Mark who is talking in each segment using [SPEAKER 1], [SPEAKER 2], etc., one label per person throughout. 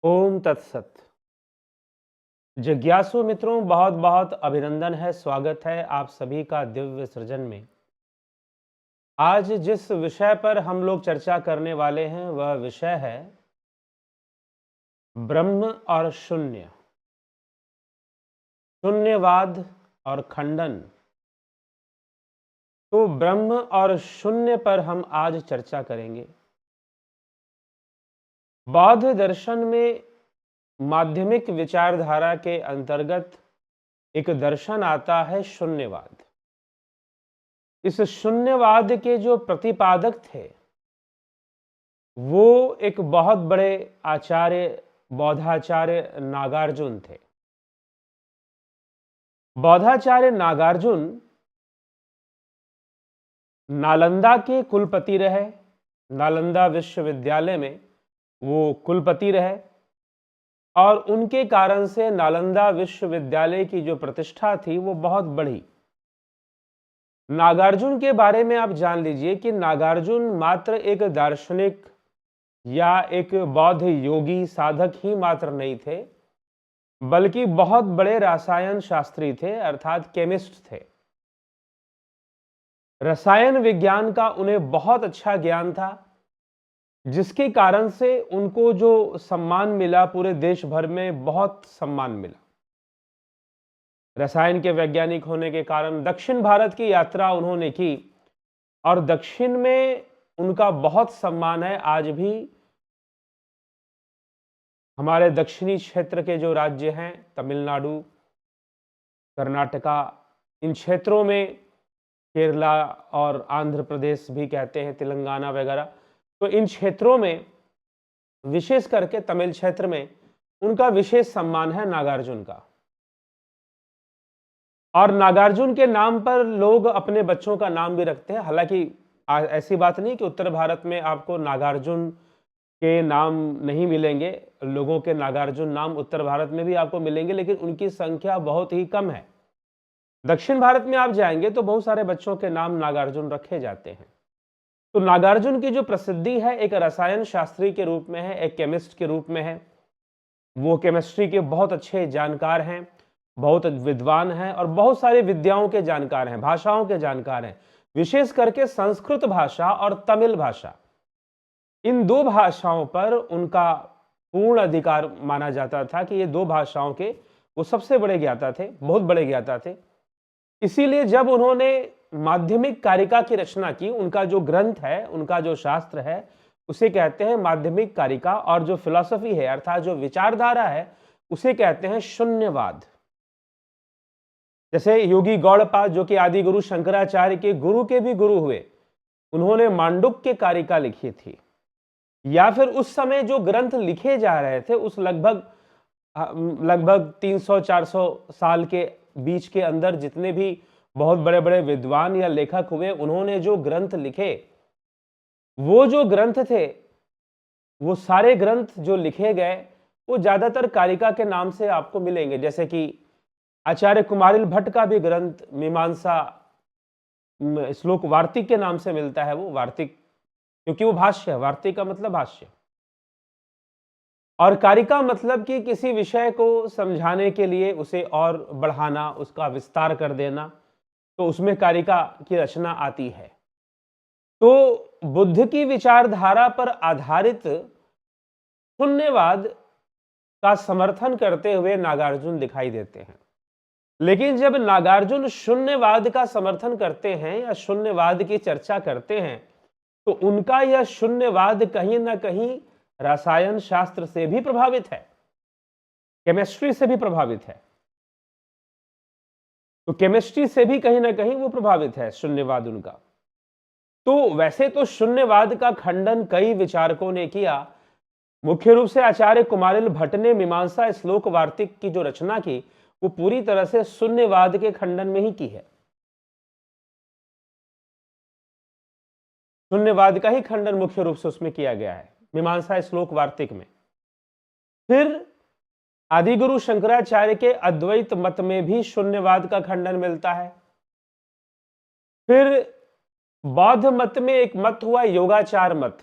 [SPEAKER 1] ओम तत्सत। जिज्ञासु मित्रों, बहुत बहुत अभिनंदन है, स्वागत है आप सभी का दिव्य सृजन में। आज जिस विषय पर हम लोग चर्चा करने वाले हैं वह विषय है ब्रह्म और शून्य, शून्यवाद और खंडन। तो ब्रह्म और शून्य पर हम आज चर्चा करेंगे। बौद्ध दर्शन में माध्यमिक विचारधारा के अंतर्गत एक दर्शन आता है शून्यवाद। इस शून्यवाद के जो प्रतिपादक थे वो एक बहुत बड़े आचार्य, बौद्धाचार्य नागार्जुन थे। बौद्धाचार्य नागार्जुन नालंदा के कुलपति रहे। नालंदा विश्वविद्यालय में वो कुलपति रहे और उनके कारण से नालंदा विश्वविद्यालय की जो प्रतिष्ठा थी वो बहुत बढ़ी। नागार्जुन के बारे में आप जान लीजिए कि नागार्जुन मात्र एक दार्शनिक या एक बौद्ध योगी साधक ही मात्र नहीं थे, बल्कि बहुत बड़े रसायन शास्त्री थे, अर्थात केमिस्ट थे। रसायन विज्ञान का उन्हें बहुत अच्छा ज्ञान था, जिसके कारण से उनको जो सम्मान मिला, पूरे देश भर में बहुत सम्मान मिला। रसायन के वैज्ञानिक होने के कारण दक्षिण भारत की यात्रा उन्होंने की और दक्षिण में उनका बहुत सम्मान है। आज भी हमारे दक्षिणी क्षेत्र के जो राज्य हैं, तमिलनाडु, कर्नाटका, इन क्षेत्रों में, केरला और आंध्र प्रदेश भी कहते हैं, तेलंगाना वगैरह, तो इन क्षेत्रों में, विशेष करके तमिल क्षेत्र में, उनका विशेष सम्मान है नागार्जुन का। और नागार्जुन के नाम पर लोग अपने बच्चों का नाम भी रखते हैं। हालांकि ऐसी बात नहीं कि उत्तर भारत में आपको नागार्जुन के नाम नहीं मिलेंगे, लोगों के नागार्जुन नाम उत्तर भारत में भी आपको मिलेंगे, लेकिन उनकी संख्या बहुत ही कम है। दक्षिण भारत में आप जाएंगे तो बहुत सारे बच्चों के नाम नागार्जुन रखे जाते हैं। तो नागार्जुन की जो प्रसिद्धि है एक रसायन शास्त्री के रूप में है, एक केमिस्ट के रूप में है। वो केमिस्ट्री के बहुत अच्छे जानकार हैं, बहुत विद्वान हैं और बहुत सारी विद्याओं के जानकार हैं, भाषाओं के जानकार हैं। विशेष करके संस्कृत भाषा और तमिल भाषा, इन दो भाषाओं पर उनका पूर्ण अधिकार माना जाता था कि ये दो भाषाओं के वो सबसे बड़े ज्ञाता थे, बहुत बड़े ज्ञाता थे। इसीलिए जब उन्होंने माध्यमिक कारिका की रचना की, उनका जो ग्रंथ है, उनका जो शास्त्र है, उसे कहते हैं माध्यमिक कारिका, और जो फिलॉसफी है अर्थात जो विचारधारा है उसे कहते हैं शून्यवाद। जैसे योगी गौड़पाद, जो कि आदि गुरु शंकराचार्य के गुरु के भी गुरु हुए, उन्होंने मांडुक्य कारिका लिखी थी। या फिर उस समय जो ग्रंथ लिखे जा रहे थे उस लगभग 300-400 साल के बीच के अंदर जितने भी बहुत बड़े बड़े विद्वान या लेखक हुए, उन्होंने जो ग्रंथ लिखे, वो जो ग्रंथ थे, वो सारे ग्रंथ जो लिखे गए वो ज्यादातर कारिका के नाम से आपको मिलेंगे। जैसे कि आचार्य कुमारिल भट्ट का भी ग्रंथ मीमांसा श्लोक वार्तिक के नाम से मिलता है। वो वार्तिक क्योंकि वो भाष्य है, वार्तिक का मतलब भाष्य, और कारिका मतलब कि किसी विषय को समझाने के लिए उसे और बढ़ाना, उसका विस्तार कर देना, तो उसमें कारिका की रचना आती है। तो बुद्ध की विचारधारा पर आधारित शून्यवाद का समर्थन करते हुए नागार्जुन दिखाई देते हैं। लेकिन जब नागार्जुन शून्यवाद का समर्थन करते हैं या शून्यवाद की चर्चा करते हैं, तो उनका यह शून्यवाद कहीं ना कहीं रसायन शास्त्र से भी प्रभावित है, केमिस्ट्री से भी प्रभावित है। तो केमिस्ट्री से भी कहीं ना कहीं वो प्रभावित है शून्यवाद उनका। तो वैसे तो शून्यवाद का खंडन कई विचारकों ने किया। मुख्य रूप से आचार्य कुमारिल भट्ट ने मीमांसा श्लोक वार्तिक की जो रचना की, वो पूरी तरह से शून्यवाद के खंडन में ही की है। शून्यवाद का ही खंडन मुख्य रूप से उसमें किया गया है, मीमांसा श्लोक वार्तिक में। फिर आदिगुरु शंकराचार्य के अद्वैत मत में भी शून्यवाद का खंडन मिलता है। फिर बौद्ध मत में एक मत हुआ योगाचार मत,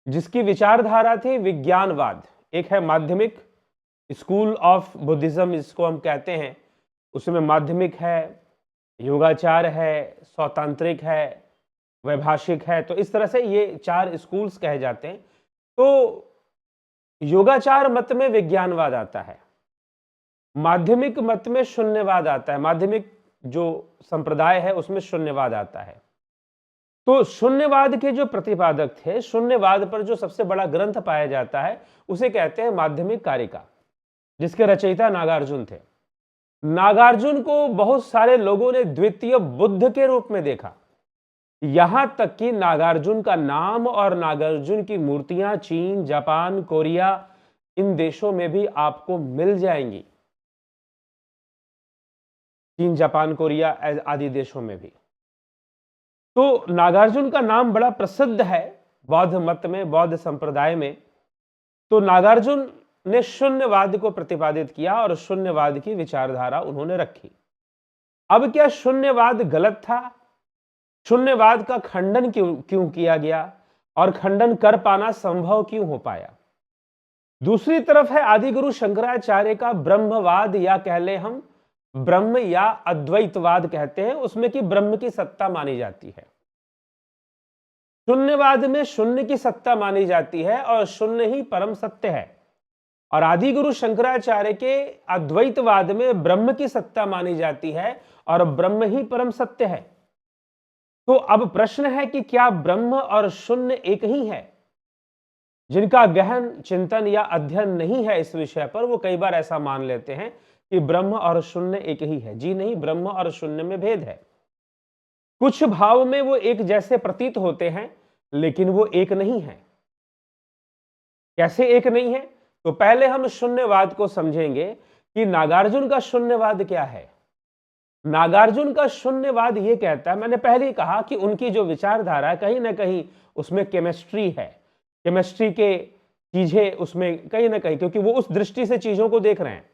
[SPEAKER 1] जिसकी विचारधारा थी विज्ञानवाद, एक है माध्यमिक, स्कूल ऑफ बुद्धिज्म इसको हम कहते हैं, उसमें माध्यमिक है, योगाचार है, स्वतांत्रिक है, वैभाषिक है। तो इस तरह से ये 4 स्कूल्स कहे जाते हैं। तो योगाचार मत में विज्ञानवाद आता है, माध्यमिक मत में शून्यवाद आता है, माध्यमिक जो संप्रदाय है उसमें शून्यवाद आता है। तो शून्यवाद के जो प्रतिपादक थे, शून्यवाद पर जो सबसे बड़ा ग्रंथ पाया जाता है उसे कहते हैं माध्यमिक कारिका, जिसके रचयिता नागार्जुन थे। नागार्जुन को बहुत सारे लोगों ने द्वितीय बुद्ध के रूप में देखा, यहां तक कि नागार्जुन का नाम और नागार्जुन की मूर्तियां चीन, जापान, कोरिया, इन देशों में भी आपको मिल जाएंगी, चीन, जापान, कोरिया आदि देशों में भी। तो नागार्जुन का नाम बड़ा प्रसिद्ध है बौद्ध मत में, बौद्ध संप्रदाय में। तो नागार्जुन ने शून्यवाद को प्रतिपादित किया और शून्यवाद की विचारधारा उन्होंने रखी। अब क्या शून्यवाद गलत था? शून्यवाद का खंडन क्यों किया गया और खंडन कर पाना संभव क्यों हो पाया? दूसरी तरफ है आदिगुरु शंकराचार्य का ब्रह्मवाद, या कह ले हम ब्रह्म या अद्वैतवाद कहते हैं, उसमें कि ब्रह्म की सत्ता मानी जाती है। शून्यवाद में शून्य की सत्ता मानी जाती है और शून्य ही परम सत्य है, और आदिगुरु शंकराचार्य के अद्वैतवाद में ब्रह्म की सत्ता मानी जाती है और ब्रह्म ही परम सत्य है। तो अब प्रश्न है कि क्या ब्रह्म और शून्य एक ही है? जिनका गहन चिंतन या अध्ययन नहीं है इस विषय पर, वो कई बार ऐसा मान लेते हैं कि ब्रह्म और शून्य एक ही है। जी नहीं, ब्रह्म और शून्य में भेद है। कुछ भाव में वो एक जैसे प्रतीत होते हैं, लेकिन वो एक नहीं है। कैसे एक नहीं है? तो पहले हम शून्यवाद को समझेंगे कि नागार्जुन का शून्यवाद क्या है। नागार्जुन का शून्यवाद यह कहता है, मैंने पहले ही कहा कि उनकी जो विचारधारा कहीं ना कहीं उसमें केमिस्ट्री है, केमिस्ट्री के चीजें उसमें कहीं ना कहीं, क्योंकि वो उस दृष्टि से चीजों को देख रहे हैं।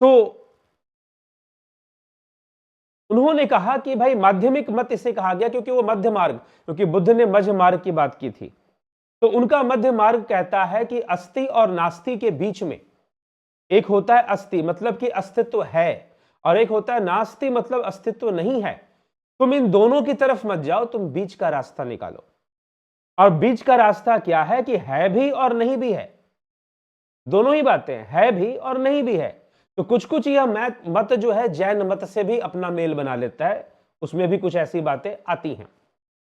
[SPEAKER 1] तो उन्होंने कहा कि भाई माध्यमिक मत इसे कहा गया क्योंकि वो मध्य मार्ग, क्योंकि बुद्ध ने मध्य मार्ग की बात की थी। तो उनका मध्य मार्ग कहता है कि अस्थि और नास्ति के बीच में एक होता है अस्थि, मतलब कि अस्तित्व है, और एक होता है नास्ति, मतलब अस्तित्व नहीं है। तुम इन दोनों की तरफ मत जाओ, तुम बीच का रास्ता निकालो। और बीच का रास्ता क्या है? कि है भी और नहीं भी है, दोनों ही बातें है भी और नहीं भी है। तो कुछ कुछ यह मत जो है जैन मत से भी अपना मेल बना लेता है, उसमें भी कुछ ऐसी बातें आती हैं।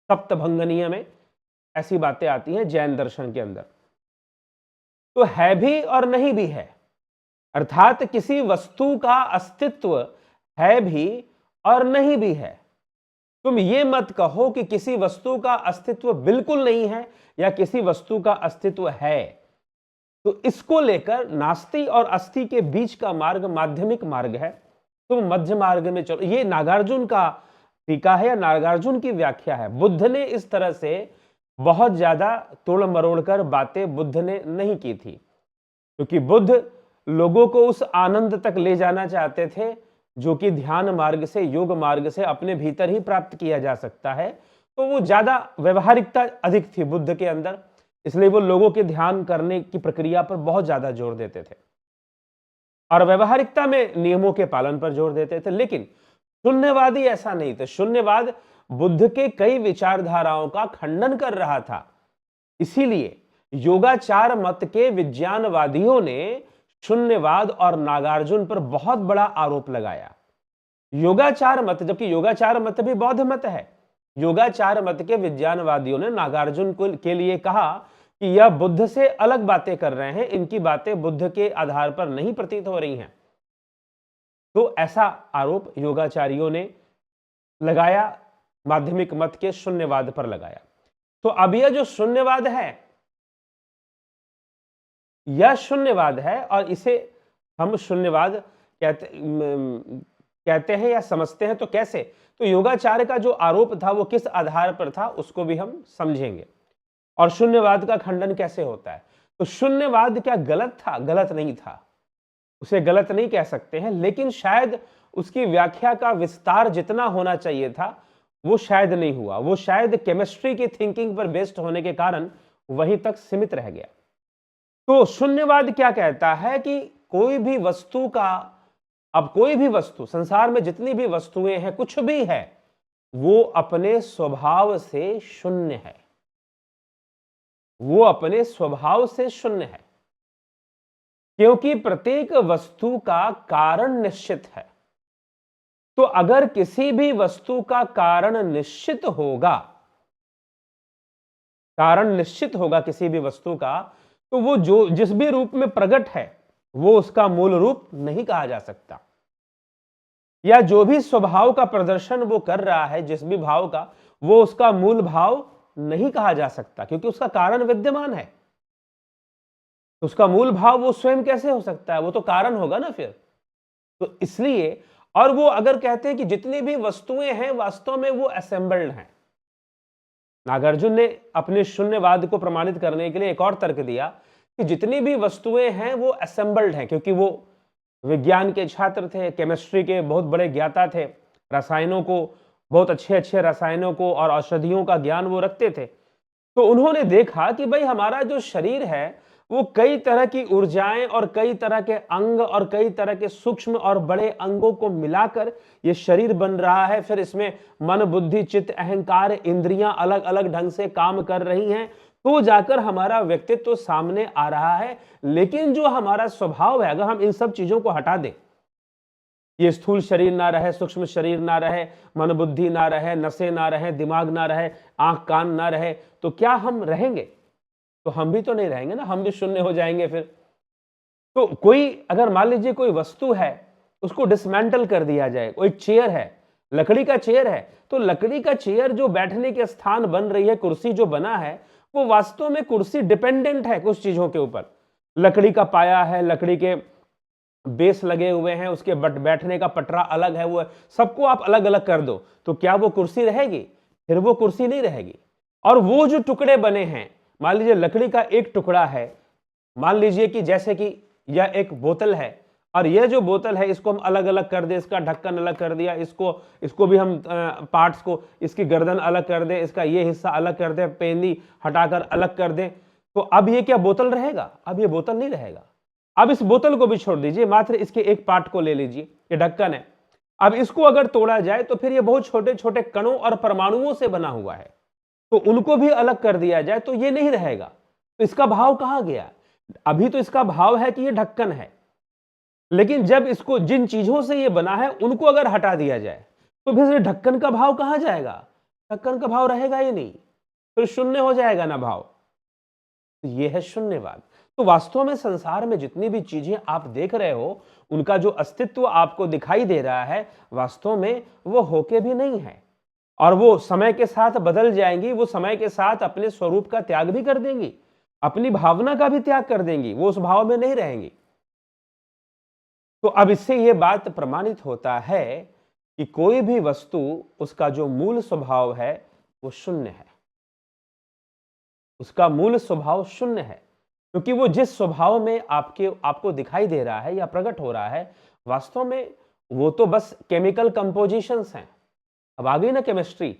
[SPEAKER 1] सप्तभंगनीय में ऐसी बातें आती हैं जैन दर्शन के अंदर। तो है भी और नहीं भी है, अर्थात किसी वस्तु का अस्तित्व है भी और नहीं भी है। तुम ये मत कहो कि किसी वस्तु का अस्तित्व बिल्कुल नहीं है या किसी वस्तु का अस्तित्व है। तो इसको लेकर नास्ति और अस्थि के बीच का मार्ग माध्यमिक मार्ग है, तुम मध्य मार्ग में चलो। ये नागार्जुन का टीका है या नागार्जुन की व्याख्या है। बुद्ध ने इस तरह से बहुत ज्यादा तोड़ मरोड़ कर बातें बुद्ध ने नहीं की थी, क्योंकि बुद्ध लोगों को उस आनंद तक ले जाना चाहते थे जो कि ध्यान मार्ग से, योग मार्ग से अपने भीतर ही प्राप्त किया जा सकता है। तो वो ज्यादा व्यवहारिकता अधिक थी बुद्ध के अंदर, इसलिए वो लोगों के ध्यान करने की प्रक्रिया पर बहुत ज्यादा जोर देते थे और व्यवहारिकता में नियमों के पालन पर जोर देते थे। लेकिन शून्यवादी ऐसा नहीं था। शून्यवाद बुद्ध के कई विचारधाराओं का खंडन कर रहा था। इसीलिए योगाचार मत के विज्ञानवादियों ने शून्यवाद और नागार्जुन पर बहुत बड़ा आरोप लगाया। योगाचार मत, जबकि योगाचार मत भी बौद्ध मत है, योगाचार मत के विज्ञानवादियों ने नागार्जुन के लिए कहा कि यह बुद्ध से अलग बातें कर रहे हैं, इनकी बातें बुद्ध के आधार पर नहीं प्रतीत हो रही हैं। तो ऐसा आरोप योगाचारियों ने लगाया, माध्यमिक मत के शून्यवाद पर लगाया। तो अब यह जो शून्यवाद है, यह शून्यवाद है और इसे हम शून्यवाद कहते हैं या समझते हैं। तो कैसे? तो योगाचार्य का जो आरोप था वो किस आधार पर था उसको भी हम समझेंगे, और शून्यवाद का खंडन कैसे होता है। तो शून्यवाद क्या गलत था? गलत नहीं था, उसे गलत नहीं कह सकते हैं, लेकिन शायद उसकी व्याख्या का विस्तार जितना होना चाहिए था वो शायद नहीं हुआ। वो शायद केमिस्ट्री की थिंकिंग पर बेस्ड होने के कारण वहीं तक सीमित रह गया। तो शून्यवाद क्या कहता है कि कोई भी वस्तु का, अब कोई भी वस्तु, संसार में जितनी भी वस्तुएं हैं, कुछ भी है, वो अपने स्वभाव से शून्य है। वो अपने स्वभाव से शून्य है, क्योंकि प्रत्येक वस्तु का कारण निश्चित है। तो अगर किसी भी वस्तु का कारण निश्चित होगा, कारण निश्चित होगा किसी भी वस्तु का, तो वो जो जिस भी रूप में प्रकट है, वो उसका मूल रूप नहीं कहा जा सकता। या जो भी स्वभाव का प्रदर्शन वो कर रहा है, जिस भी भाव का, वो उसका मूल भाव नहीं कहा जा सकता, क्योंकि उसका कारण विद्यमान है। उसका मूल भाव वो स्वयं कैसे हो सकता है? वो तो कारण होगा ना फिर। तो इसलिए, और वो अगर कहते हैं कि जितनी भी वस्तुएं हैं वास्तव में वो असेंबल्ड हैं। नागार्जुन ने अपने शून्यवाद को प्रमाणित करने के लिए एक और तर्क दिया कि जितनी भी वस्तुएं हैं वो असेंबल्ड हैं, क्योंकि वो विज्ञान के छात्र थे, केमिस्ट्री के बहुत बड़े ज्ञाता थे, रसायनों को, बहुत अच्छे अच्छे रसायनों को और औषधियों का ज्ञान वो रखते थे। तो उन्होंने देखा कि भाई हमारा जो शरीर है वो कई तरह की ऊर्जाएं और कई तरह के अंग और कई तरह के सूक्ष्म और बड़े अंगों को मिलाकर ये शरीर बन रहा है। फिर इसमें मन, बुद्धि, चित्त, अहंकार, इंद्रियां अलग अलग ढंग से काम कर रही हैं, तो जाकर हमारा व्यक्तित्व तो सामने आ रहा है। लेकिन जो हमारा स्वभाव है, अगर हम इन सब चीजों को हटा दें, ये स्थूल शरीर ना रहे, सूक्ष्म शरीर ना रहे, मन बुद्धि ना रहे, नसें ना रहे, दिमाग ना रहे, आंख कान ना रहे, तो क्या हम रहेंगे? तो हम भी तो नहीं रहेंगे ना, हम भी शून्य हो जाएंगे फिर। तो कोई, अगर मान लीजिए कोई वस्तु है, उसको डिसमेंटल कर दिया जाए, कोई चेयर है, लकड़ी का चेयर है, तो लकड़ी का चेयर जो बैठने के स्थान बन रही है, कुर्सी जो बना है, वो वास्तव में कुर्सी डिपेंडेंट है कुछ चीजों के ऊपर। लकड़ी का पाया है, लकड़ी के बेस लगे हुए हैं, उसके बैठने का पटरा अलग है, वो सबको आप अलग अलग कर दो, तो क्या वो कुर्सी रहेगी? फिर वो कुर्सी नहीं रहेगी। और वो जो टुकड़े बने हैं, मान लीजिए लकड़ी का एक टुकड़ा है, मान लीजिए कि जैसे कि यह एक बोतल है, और यह जो बोतल है इसको हम अलग अलग कर दे, इसका ढक्कन अलग कर दिया, इसको भी हम पार्ट्स को, इसकी गर्दन अलग कर दे, इसका ये हिस्सा अलग कर दे, पेंदी हटाकर अलग कर दे, तो अब ये क्या बोतल रहेगा? अब ये बोतल नहीं रहेगा। अब इस बोतल को भी छोड़ दीजिए, मात्र इसके एक पार्ट को ले लीजिए, ये ढक्कन है। अब इसको अगर तोड़ा जाए तो फिर ये बहुत छोटे छोटे कणों और परमाणुओं से बना हुआ है, तो उनको भी अलग कर दिया जाए तो ये नहीं रहेगा। तो इसका भाव कहां गया? अभी तो इसका भाव है कि ये ढक्कन है, लेकिन जब इसको, जिन चीजों से ये बना है उनको अगर हटा दिया जाए तो फिर ढक्कन का भाव कहां जाएगा? ढक्कन का भाव रहेगा ही नहीं, फिर शून्य हो जाएगा ना भाव। तो ये है शून्यवाद। तो वास्तव में संसार में जितनी भी चीजें आप देख रहे हो, उनका जो अस्तित्व आपको दिखाई दे रहा है, वास्तव में वो होके भी नहीं है, और वो समय के साथ बदल जाएंगी। वो समय के साथ अपने स्वरूप का त्याग भी कर देंगी, अपनी भावना का भी त्याग कर देंगी, वो उस भाव में नहीं रहेंगी। तो अब इससे यह बात प्रमाणित होता है कि कोई भी वस्तु, उसका जो मूल स्वभाव है वो शून्य है। उसका मूल स्वभाव शून्य है, क्योंकि वो जिस स्वभाव में आपको दिखाई दे रहा है या प्रकट हो रहा है, वास्तव में वो तो बस केमिकल कंपोजिशंस हैं। अब आ गई ना केमिस्ट्री,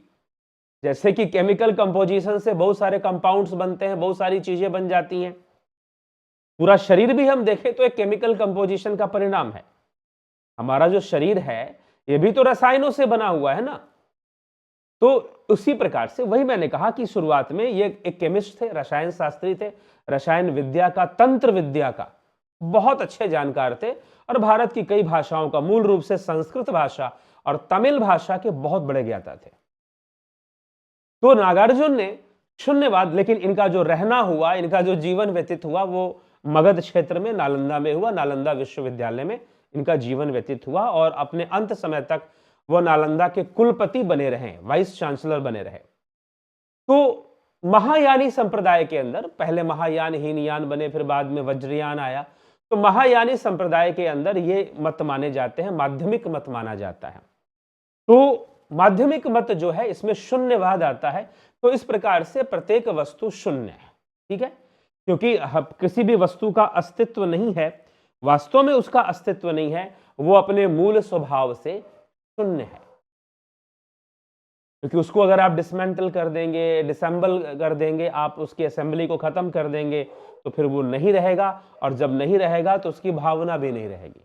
[SPEAKER 1] जैसे कि केमिकल कंपोजिशन से बहुत सारे कंपाउंड्स बनते हैं, बहुत सारी चीजें बन जाती हैं। पूरा शरीर भी हम देखें तो एक केमिकल कंपोजिशन का परिणाम है। हमारा जो शरीर है ये भी तो रसायनों से बना हुआ है ना। तो उसी प्रकार से, वही मैंने कहा कि शुरुआत में ये एक केमिस्ट थे, रसायन शास्त्री थे, रसायन विद्या का, तंत्र विद्या का बहुत अच्छे जानकार थे, और भारत की कई भाषाओं का, मूल रूप से संस्कृत भाषा और तमिल भाषा के बहुत बड़े ज्ञाता थे। तो नागार्जुन ने शून्यवाद, लेकिन इनका जो रहना हुआ, इनका जो जीवन व्यतीत हुआ, वो मगध क्षेत्र में, नालंदा में हुआ। नालंदा विश्वविद्यालय में इनका जीवन व्यतीत हुआ, और अपने अंत समय तक वो नालंदा के कुलपति बने रहे, वाइस चांसलर बने रहे। तो महायानी संप्रदाय के अंदर, पहले महायान, हीनयान बने, फिर बाद में वज्रयान आया। तो महायानी संप्रदाय के अंदर ये मत माने जाते हैं, माध्यमिक मत माना जाता है। तो माध्यमिक मत जो है, इसमें शून्यवाद आता है। तो इस प्रकार से प्रत्येक वस्तु शून्य है, ठीक है, क्योंकि किसी भी वस्तु का अस्तित्व नहीं है, वास्तव में उसका अस्तित्व नहीं है, वो अपने मूल स्वभाव से शून्य है। क्योंकि उसको अगर आप डिसमेंटल कर देंगे, डिसेंबल कर देंगे, आप उसकी असेंबली को खत्म कर देंगे, तो फिर वो नहीं रहेगा, और जब नहीं रहेगा तो उसकी भावना भी नहीं रहेगी,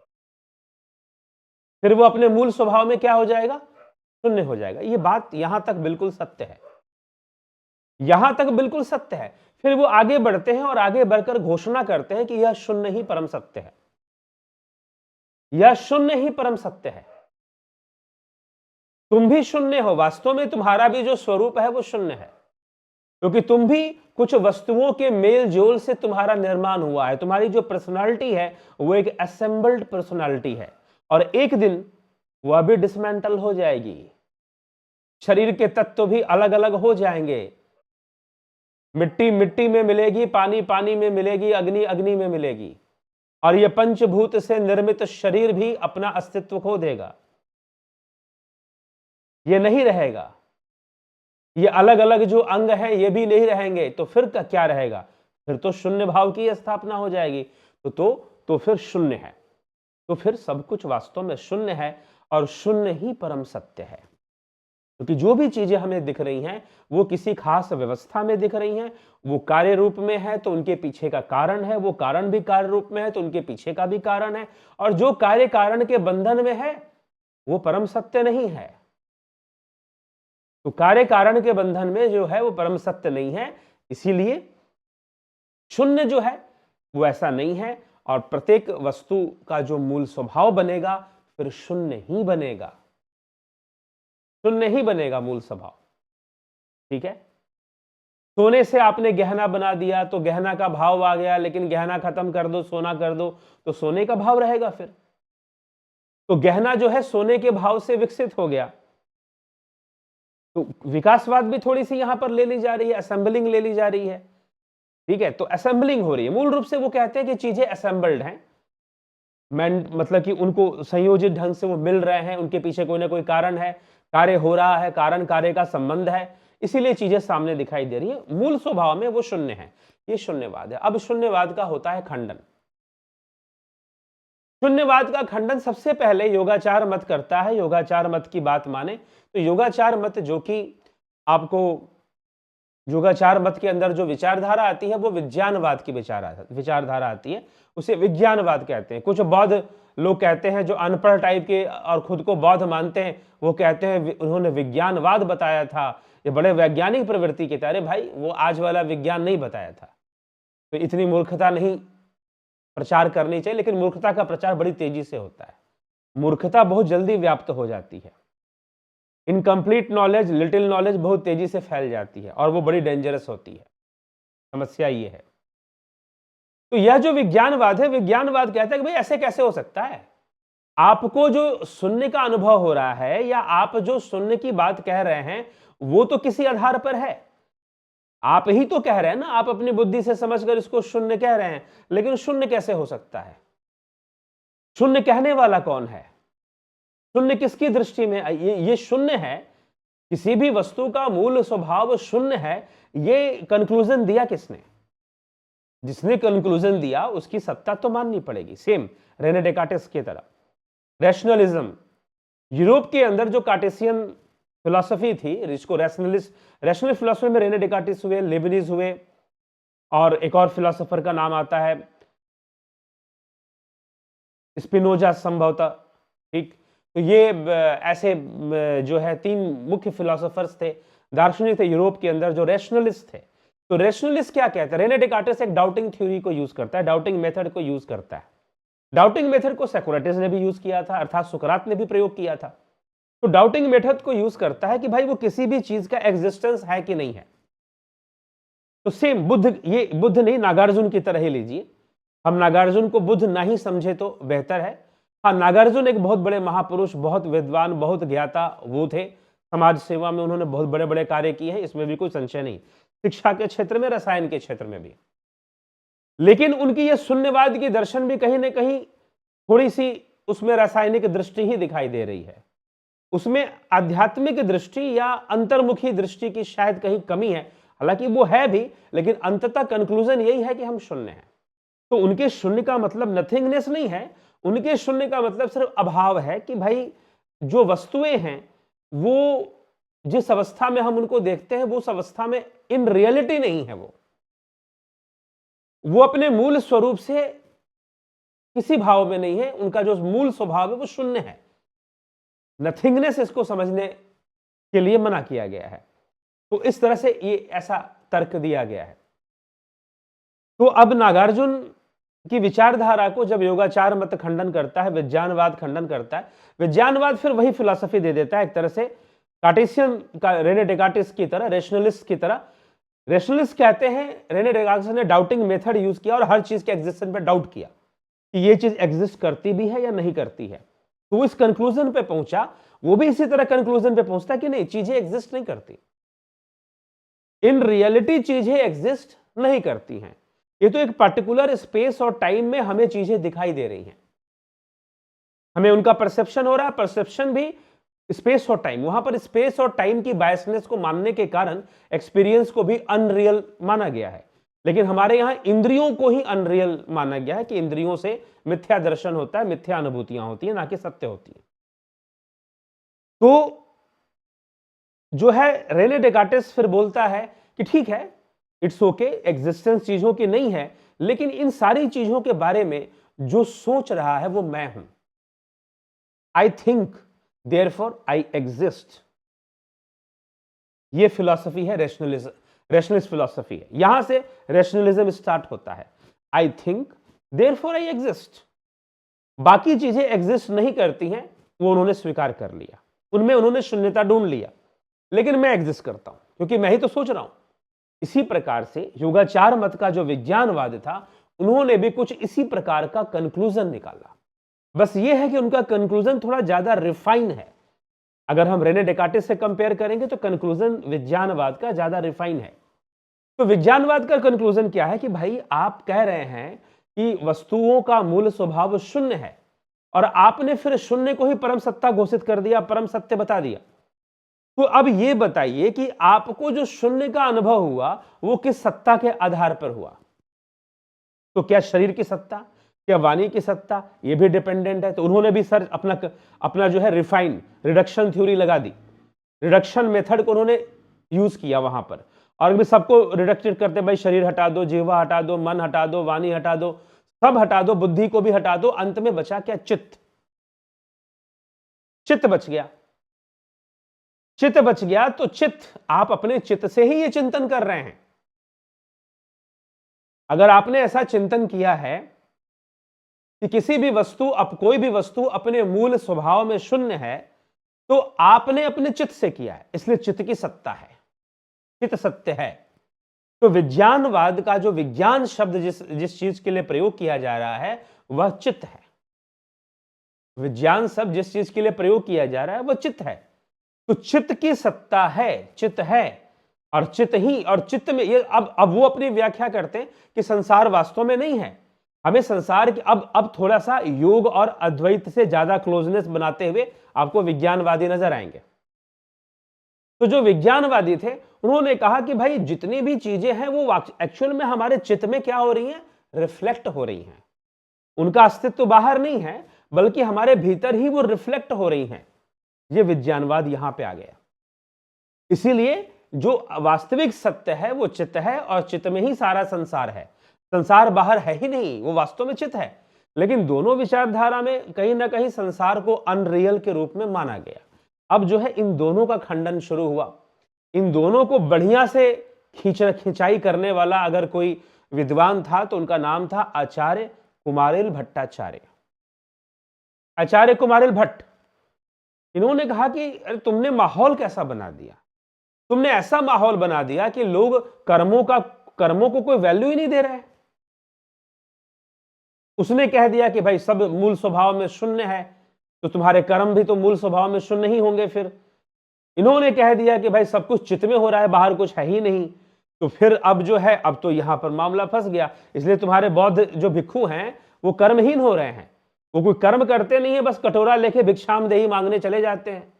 [SPEAKER 1] फिर वो अपने मूल स्वभाव में क्या हो जाएगा, शून्य हो जाएगा। ये बात यहां तक बिल्कुल सत्य है, यहां तक बिल्कुल सत्य है। फिर वो आगे बढ़ते हैं और आगे बढ़कर घोषणा करते हैं कि यह शून्य ही परम सत्य है, यह शून्य ही परम सत्य है। तुम भी शून्य हो, वास्तव में तुम्हारा भी जो स्वरूप है वो शून्य है, क्योंकि तुम भी कुछ वस्तुओं के मेल जोल से तुम्हारा निर्माण हुआ है। तुम्हारी जो पर्सनालिटी है वो एक असेंबल्ड पर्सनालिटी है, और एक दिन वह भी डिसमेंटल हो जाएगी। शरीर के तत्व भी अलग अलग हो जाएंगे। मिट्टी मिट्टी में मिलेगी, पानी पानी में मिलेगी, अग्नि अग्नि में मिलेगी, और यह पंचभूत से निर्मित शरीर भी अपना अस्तित्व खो देगा, ये नहीं रहेगा। ये अलग अलग जो अंग हैं ये भी नहीं रहेंगे, तो फिर क्या रहेगा, फिर तो शून्य भाव की स्थापना हो जाएगी। तो फिर शून्य है, तो फिर सब कुछ वास्तव में शून्य है, और शून्य ही परम सत्य है। क्योंकि जो भी चीजें हमें दिख रही हैं वो किसी खास व्यवस्था में दिख रही हैं, वो कार्य रूप में है तो उनके पीछे का कारण है, वो कारण भी कार्य रूप में है तो उनके पीछे का भी कारण है, और जो कार्य कारण के बंधन में है वो परम सत्य नहीं है। तो कार्य कारण के बंधन में जो है वो परम सत्य नहीं है, इसीलिए शून्य जो है वो ऐसा नहीं है, और प्रत्येक वस्तु का जो मूल स्वभाव बनेगा फिर शून्य ही बनेगा, शून्य ही बनेगा मूल स्वभाव। ठीक है, सोने से आपने गहना बना दिया तो गहना का भाव आ गया, लेकिन गहना खत्म कर दो, सोना कर दो, तो सोने का भाव रहेगा। फिर तो गहना जो है सोने के भाव से विकसित हो गया। तो विकासवाद भी थोड़ी सी यहां पर ले ली जा रही है, असेंबलिंग ले ली जा रही है। ठीक है, तो असेंबलिंग हो रही है। मूल रूप से वो कहते हैं कि चीजें असेंबल्ड हैं, मतलब कि उनको संयोजित ढंग से वो मिल रहे हैं, उनके पीछे कोई ना कोई कारण है, कार्य हो रहा है, कारण कार्य का संबंध है, इसीलिए चीजें सामने दिखाई दे रही है। मूल स्वभाव में वो शून्य है, ये शून्यवाद है। अब शून्यवाद का होता है खंडन। शून्यवाद का खंडन सबसे पहले योगाचार मत करता है। योगाचार मत की बात माने तो योगाचार मत, जो कि आपको योगाचार मत के अंदर जो विचारधारा आती है वो विज्ञानवाद की विचारधारा आती है, उसे विज्ञानवाद कहते हैं। कुछ बौद्ध लोग कहते हैं जो अनपढ़ टाइप के और खुद को बौद्ध मानते हैं, वो कहते हैं उन्होंने विज्ञानवाद बताया था, ये बड़े वैज्ञानिक प्रवृत्ति के थे। अरे भाई, वो आज वाला विज्ञान नहीं बताया था, तो इतनी मूर्खता नहीं प्रचार करनी चाहिए। लेकिन मूर्खता का प्रचार बड़ी तेजी से होता है, मूर्खता बहुत जल्दी व्याप्त हो जाती है, इनकम्प्लीट नॉलेज, लिटिल नॉलेज बहुत तेजी से फैल जाती है, और वो बड़ी डेंजरस होती है। समस्या ये है। तो यह जो विज्ञानवाद है, विज्ञानवाद कहता है कि भाई ऐसे कैसे हो सकता है, आपको जो सुनने का अनुभव हो रहा है या आप जो सुनने की बात कह रहे हैं वो तो किसी आधार पर है, आप ही तो कह रहे हैं ना, आप अपनी बुद्धि से समझकर इसको शून्य कह रहे हैं, लेकिन शून्य कैसे हो सकता है? शून्य कहने वाला कौन है? शून्य किसकी दृष्टि में ये शून्य है? किसी भी वस्तु का मूल स्वभाव शून्य है, ये कंक्लूजन दिया किसने? जिसने कंक्लूजन दिया उसकी सत्ता तो माननी पड़ेगी। सेम रेने डेकार्टेस की तरह रैशनलिज्म, यूरोप के अंदर जो कार्टेशियन फिलॉसफी थी, जिसको रैशनल फिलॉसफी में रेने डेकार्टेस हुए, लेबनिज हुए, और एक और फिलॉसफर का नाम आता है स्पिनोजा संभवतः। ठीक, तो ये ऐसे जो है 3 मुख्य फिलोसोफर्स थे, दार्शनिक थे यूरोप के अंदर, जो रैशनलिस्ट थे। तो रैशनलिस्ट क्या कहते हैं? रेने डेकार्टेस एक डाउटिंग थ्योरी को यूज करता है, डाउटिंग मेथड को यूज करता है। डाउटिंग मेथड को सोक्रेटिस ने भी यूज किया था, अर्थात सुकरात ने भी प्रयोग किया था। तो डाउटिंग मेथड को यूज करता है कि भाई वो किसी भी चीज का एग्जिस्टेंस है कि नहीं है। तो सेम ये बुद्ध नहीं, नागार्जुन की तरह ही लीजिए। हम नागार्जुन को बुद्ध नहीं समझे तो बेहतर है। हाँ, नागार्जुन एक बहुत बड़े महापुरुष, बहुत विद्वान, बहुत ज्ञाता वो थे। समाज सेवा में उन्होंने बहुत बड़े बड़े कार्य किए हैं, इसमें भी कोई संशय नहीं, शिक्षा के क्षेत्र में, रसायन के क्षेत्र में भी। लेकिन उनकी यह शून्यवाद की दर्शन भी कहीं ना कहीं थोड़ी सी उसमें रासायनिक दृष्टि ही दिखाई दे रही है, उसमें आध्यात्मिक दृष्टि या अंतर्मुखी दृष्टि की शायद कहीं कमी है। हालांकि वो है भी, लेकिन अंततः कंक्लूजन यही है कि हम शून्य हैं। तो उनके शून्य का मतलब नथिंगनेस नहीं है, उनके शून्य का मतलब सिर्फ अभाव है कि भाई जो वस्तुएं हैं वो जिस अवस्था में हम उनको देखते हैं वो उस अवस्था में इन रियलिटी नहीं है। वो अपने मूल स्वरूप से किसी भाव में नहीं है। उनका जो मूल स्वभाव है वो शून्य है। नथिंगनेस इसको समझने के लिए मना किया गया है। तो इस तरह से ये ऐसा तर्क दिया गया है। तो अब नागार्जुन की विचारधारा को जब योगाचार मत खंडन करता है, विज्ञानवाद खंडन करता है, विज्ञानवाद फिर वही फिलॉसफी दे देता है एक तरह से कार्टेशियन का, रेने डेकार्टिस की तरह, रेशनलिस्ट की तरह। रेशनलिस्ट कहते हैं रेने डेकार्टिस ने डाउटिंग मेथड यूज किया और हर चीज के एग्जिस्टेंस पे डाउट किया कि ये चीज एग्जिस्ट करती भी है या नहीं करती है। तो वो इस कंक्लूजन पे पहुंचा, वो भी इसी तरह कंक्लूजन पे पहुंचता कि नहीं, चीजें एग्जिस्ट नहीं करती, इन रियलिटी चीजें एग्जिस्ट नहीं करती हैं। ये तो एक पर्टिकुलर स्पेस और टाइम में हमें चीजें दिखाई दे रही हैं, हमें उनका परसेप्शन हो रहा है, परसेप्शन भी स्पेस और टाइम। वहां पर स्पेस और टाइम की बायसनेस को मानने के कारण एक्सपीरियंस को भी अनरियल माना गया है। लेकिन हमारे यहां इंद्रियों को ही अनरियल माना गया है कि इंद्रियों से मिथ्या दर्शन होता है, मिथ्या अनुभूतियां होती है, ना कि सत्य होती है। तो जो है रेने डेकार्टिस फिर बोलता है कि ठीक है, इट्स ओके, एग्जिस्टेंस चीजों की नहीं है, लेकिन इन सारी चीजों के बारे में जो सोच रहा है वो मैं हूं। I think therefore I exist. ये फिलॉसफी है रेशनलिज्म, रेशनलिस्ट फिलॉसफी है। यहां से रेशनलिज्म स्टार्ट होता है। I think therefore I exist. बाकी चीजें एग्जिस्ट नहीं करती हैं, वो उन्होंने स्वीकार कर लिया, उनमें उन्होंने शून्यता ढूंढ लिया, लेकिन मैं एग्जिस्ट करता हूं क्योंकि मैं ही तो सोच रहा हूं। इसी प्रकार से योगाचार मत का जो विज्ञानवाद था, उन्होंने भी कुछ इसी प्रकार का कंक्लूजन निकाला। बस ये है कि उनका कंक्लूजन थोड़ा ज्यादा रिफाइन है। अगर हम रेने डेकार्टिस से कंपेयर करेंगे तो कंक्लूजन विज्ञानवाद का ज्यादा रिफाइन है। तो विज्ञानवाद का कंक्लूजन क्या है कि भाई आप कह रहे हैं कि वस्तुओं का मूल स्वभाव शून्य है और आपने फिर शून्य को ही परम सत्ता घोषित कर दिया, परम सत्य बता दिया। तो अब ये बताइए कि आपको जो शून्य का अनुभव हुआ वो किस सत्ता के आधार पर हुआ? तो क्या शरीर की सत्ता, क्या वाणी की सत्ता? ये भी डिपेंडेंट है। तो उन्होंने भी सर अपना जो है रिफाइन रिडक्शन थ्योरी लगा दी, रिडक्शन मेथड को उन्होंने यूज किया वहां पर, और भी सबको रिडक्टेड करते, भाई शरीर हटा दो, जीवा हटा दो, मन हटा दो, वाणी हटा दो, सब हटा दो, बुद्धि को भी हटा दो, अंत में बचा क्या? चित्त। चित्त बच गया। चित्त बच गया तो चित्त, आप अपने चित्त से ही ये चिंतन कर रहे हैं। अगर आपने ऐसा चिंतन किया है कि किसी भी वस्तु, अब कोई भी वस्तु अपने मूल स्वभाव में शून्य है, तो आपने अपने चित्त से किया है, इसलिए चित्त की सत्ता है, चित्त सत्य है। तो विज्ञानवाद का जो विज्ञान शब्द जिस चीज के लिए प्रयोग किया जा रहा है वह चित्त है। विज्ञान शब्द जिस चीज के लिए प्रयोग किया जा रहा है वह चित्त है। तो चित्त की सत्ता है, चित्त है, और चित्त ही, और चित्त में ये अब वो अपनी व्याख्या करते हैं कि संसार वास्तव में नहीं है। हमें संसार की अब थोड़ा सा योग और अद्वैत से ज्यादा क्लोजनेस बनाते हुए आपको विज्ञानवादी नजर आएंगे। तो जो विज्ञानवादी थे उन्होंने कहा कि भाई जितनी भी चीजें हैं वो एक्चुअल में हमारे चित्त में क्या हो रही हैं? रिफ्लेक्ट हो रही हैं। उनका अस्तित्व बाहर नहीं है, बल्कि हमारे भीतर ही वो रिफ्लेक्ट हो रही हैं। ये विज्ञानवाद यहां पे आ गया। इसीलिए जो वास्तविक सत्य है वो चित्त है, और चित्त में ही सारा संसार है। संसार बाहर है ही नहीं, वो वास्तव में चित्त है। लेकिन दोनों विचारधारा में कहीं ना कहीं संसार को अनरियल के रूप में माना गया। अब जो है इन दोनों का खंडन शुरू हुआ। इन दोनों को बढ़िया से खिंचाई करने वाला अगर कोई विद्वान था तो उनका नाम था आचार्य कुमारिल भट्टाचार्य। आचार्य कुमारिल भट्ट, इन्होंने कहा कि अरे तुमने माहौल कैसा बना दिया, तुमने ऐसा माहौल बना दिया कि लोग कर्मों को कोई वैल्यू ही नहीं दे रहे। उसने कह दिया कि भाई सब मूल स्वभाव में शून्य है, तो तुम्हारे कर्म भी तो मूल स्वभाव में शून्य ही होंगे। फिर इन्होंने कह दिया कि भाई सब कुछ चित्त में हो रहा है, बाहर कुछ है ही नहीं। तो फिर अब जो है, अब तो यहां पर मामला फंस गया। इसलिए तुम्हारे बौद्ध जो भिक्षु हैं वो कर्महीन हो रहे हैं। वो कोई कर्म करते नहीं है, बस कटोरा लेके भिक्षामदेही मांगने चले जाते हैं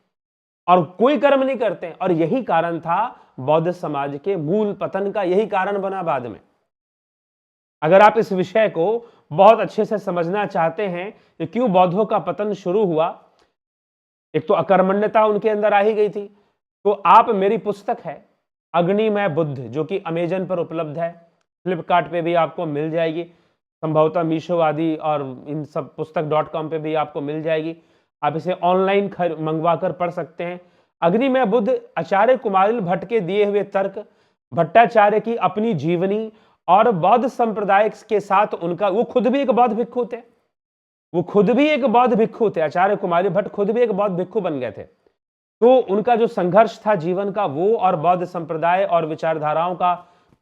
[SPEAKER 1] और कोई कर्म नहीं करते। और यही कारण था बौद्ध समाज के मूल पतन का, यही कारण बना बाद में। अगर आप इस विषय को बहुत अच्छे से समझना चाहते हैं कि क्यों बौद्धों का पतन शुरू हुआ, एक तो अकर्मण्यता उनके अंदर आ ही गई थी, तो आप मेरी पुस्तक है अग्निमय बुद्ध, जो कि अमेजन पर उपलब्ध है, फ्लिपकार्ट पे भी आपको मिल जाएगी, संभवतः मीशो आदि और इन सब पुस्तक.com पे भी आपको मिल जाएगी। आप इसे ऑनलाइन मंगवा कर पढ़ सकते हैं। अग्निमय बुद्ध आचार्य कुमारिल भट्ट के दिए हुए तर्क, भट्टाचार्य की अपनी जीवनी और बौद्ध संप्रदाय के साथ उनका, वो खुद भी एक बौद्ध भिक्षु थे, वो खुद भी एक बौद्ध भिक्षु थे, आचार्य कुमारिल भट्ट खुद भी एक बौद्ध भिक्षु बन गए थे। तो उनका जो संघर्ष था जीवन का, वो और बौद्ध संप्रदाय और विचारधाराओं का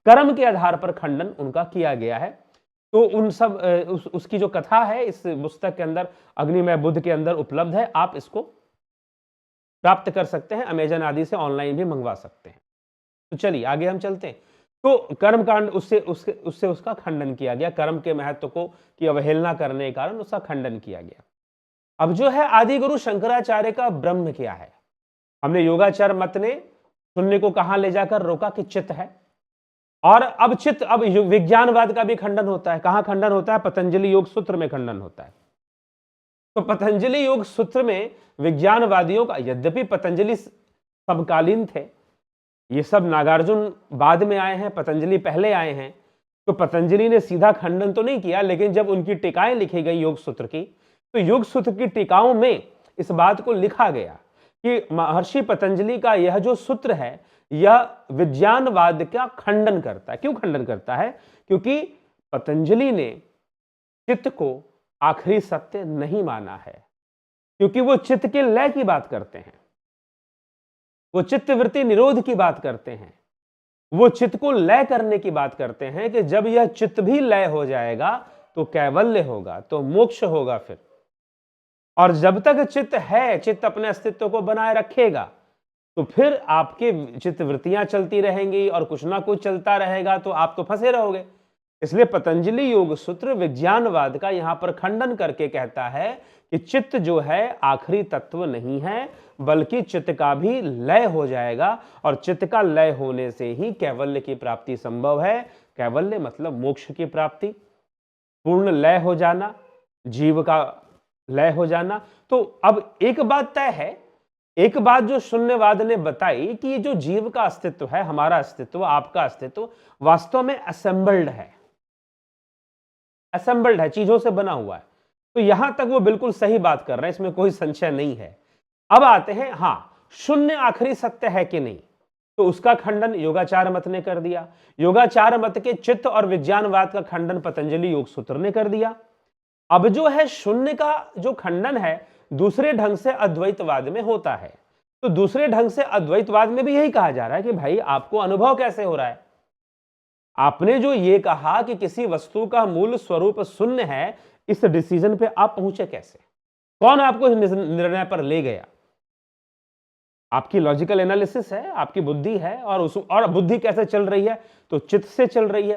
[SPEAKER 1] कर्म के आधार पर खंडन उनका किया गया है। तो उन सब उसकी जो कथा है इस पुस्तक के अंदर, अग्निमय बुद्ध के अंदर उपलब्ध है। आप इसको प्राप्त कर सकते हैं, अमेजन आदि से ऑनलाइन भी मंगवा सकते हैं। तो चलिए आगे हम चलते हैं। तो कर्म कांड, उससे उसका खंडन किया गया, कर्म के महत्व को की अवहेलना करने के कारण उसका खंडन किया गया। अब जो है आदि गुरु शंकराचार्य का ब्रह्म क्या है, हमने योगाचार मत ने शून्य को कहां ले जाकर रोका कि चित्त है, और अब चित्त, अब विज्ञानवाद का भी खंडन होता है। कहां खंडन होता है? पतंजलि योग सूत्र में खंडन होता है। तो पतंजलि योग सूत्र में विज्ञानवादियों का, यद्यपि पतंजलि समकालीन थे, ये सब नागार्जुन बाद में आए हैं, पतंजलि पहले आए हैं, तो पतंजलि ने सीधा खंडन तो नहीं किया, लेकिन जब उनकी टीकाएं लिखी गई योग सूत्र की, तो योग सूत्र की टीकाओं में इस बात को लिखा गया कि महर्षि पतंजलि का यह जो सूत्र है, यह विज्ञानवाद का खंडन करता है। क्यों खंडन करता है? क्योंकि पतंजलि ने चित्त को आखिरी सत्य नहीं माना है, क्योंकि वो चित्त के लय की बात करते हैं, वो चित्तवृत्ति निरोध की बात करते हैं, वो चित्त को लय करने की बात करते हैं कि जब यह चित्त भी लय हो जाएगा तो कैवल्य होगा, तो मोक्ष होगा फिर। और जब तक चित्त है, चित्त अपने अस्तित्व को बनाए रखेगा, तो फिर आपके चित्तवृत्तियां चलती रहेंगी और कुछ ना कुछ चलता रहेगा, तो आप तो फंसे रहोगे। इसलिए पतंजलि योग सूत्र विज्ञानवाद का यहां पर खंडन करके कहता है कि चित्त जो है आखिरी तत्व नहीं है, बल्कि चित्त का भी लय हो जाएगा, और चित्त का लय होने से ही कैवल्य की प्राप्ति संभव है। कैवल्य मतलब मोक्ष की प्राप्ति, पूर्ण लय हो जाना, जीव का लय हो जाना। तो अब एक बात तय है, एक बात जो शून्यवाद ने बताई कि ये जो जीव का अस्तित्व है, हमारा अस्तित्व, आपका अस्तित्व, वास्तव में असेंबल्ड है, असेंबल्ड है, चीजों से बना हुआ है। तो यहां तक वो बिल्कुल सही बात कर रहे हैं, इसमें कोई संशय नहीं है। अब आते हैं, हां, शून्य आखिरी सत्य है कि नहीं, तो उसका खंडन योगाचार मत ने कर दिया। योगाचार मत के चित्त और विज्ञानवाद का खंडन पतंजलि योग सूत्र ने कर दिया। अब जो है शून्य का जो खंडन है, दूसरे ढंग से अद्वैतवाद में होता है। तो दूसरे ढंग से अद्वैतवाद में भी यही कहा जा रहा है कि भाई आपको अनुभव कैसे हो रहा है। आपने जो ये कहा कि किसी वस्तु का मूल स्वरूप शून्य है, इस डिसीजन पे आप पहुंचे कैसे? कौन आपको इस निर्णय पर ले गया? आपकी लॉजिकल एनालिसिस है, आपकी बुद्धि है, और बुद्धि कैसे चल रही है? तो चित्त से चल रही है।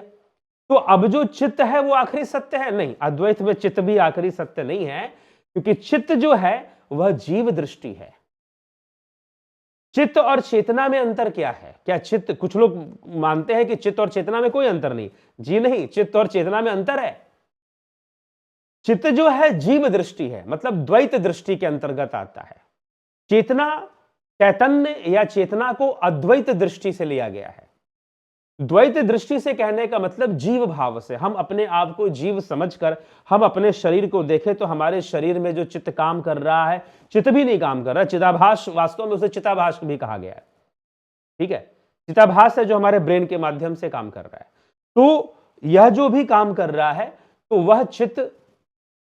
[SPEAKER 1] तो अब जो चित्त है वो आखिरी सत्य है? नहीं, अद्वैत में चित्त भी आखिरी सत्य नहीं है, क्योंकि चित्त जो है वह जीव दृष्टि है। चित्त और चेतना में अंतर क्या है? क्या चित्त, कुछ लोग मानते हैं कि चित्त और चेतना में कोई अंतर नहीं। जी नहीं, चित्त और चेतना में अंतर है। चित्त जो है जीव दृष्टि है, मतलब द्वैत दृष्टि के अंतर्गत आता है। चेतना, चैतन्य या चेतना को अद्वैत दृष्टि से लिया गया है। द्वैत दृष्टि से कहने का मतलब जीव भाव से, हम अपने आप को जीव समझकर हम अपने शरीर को देखें तो हमारे शरीर में जो चित्त काम कर रहा है, चित्त भी नहीं काम कर रहा। चिदाभास, वास्तव में उसे चिताभास भी कहा गया है, ठीक है। चिताभास है जो हमारे ब्रेन के माध्यम से काम कर रहा है। तो यह जो भी काम कर रहा है, तो वह चित्त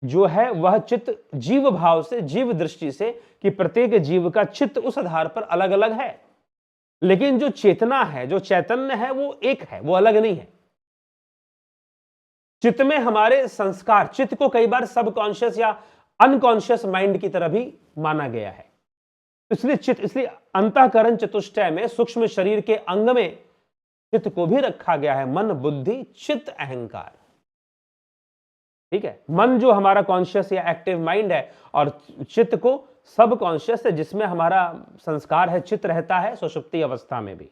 [SPEAKER 1] जो है, वह चित्त जीव भाव से, जीव दृष्टि से, कि प्रत्येक जीव का चित्त उस आधार पर अलग अलग है। लेकिन जो चेतना है, जो चैतन्य है, वो एक है, वो अलग नहीं है। चित्त में हमारे संस्कार, चित्त को कई बार सबकॉन्शियस या अनकॉन्शियस माइंड की तरह भी माना गया है। इसलिए अंतःकरण चतुष्टय में सूक्ष्म शरीर के अंग में चित्त को भी रखा गया है। मन, बुद्धि, चित्त, अहंकार, ठीक है। मन जो हमारा कॉन्शियस या एक्टिव माइंड है, और चित्त को सब कॉन्शियस है, जिसमें हमारा संस्कार है, चित्त रहता है सुषुप्ति अवस्था में भी।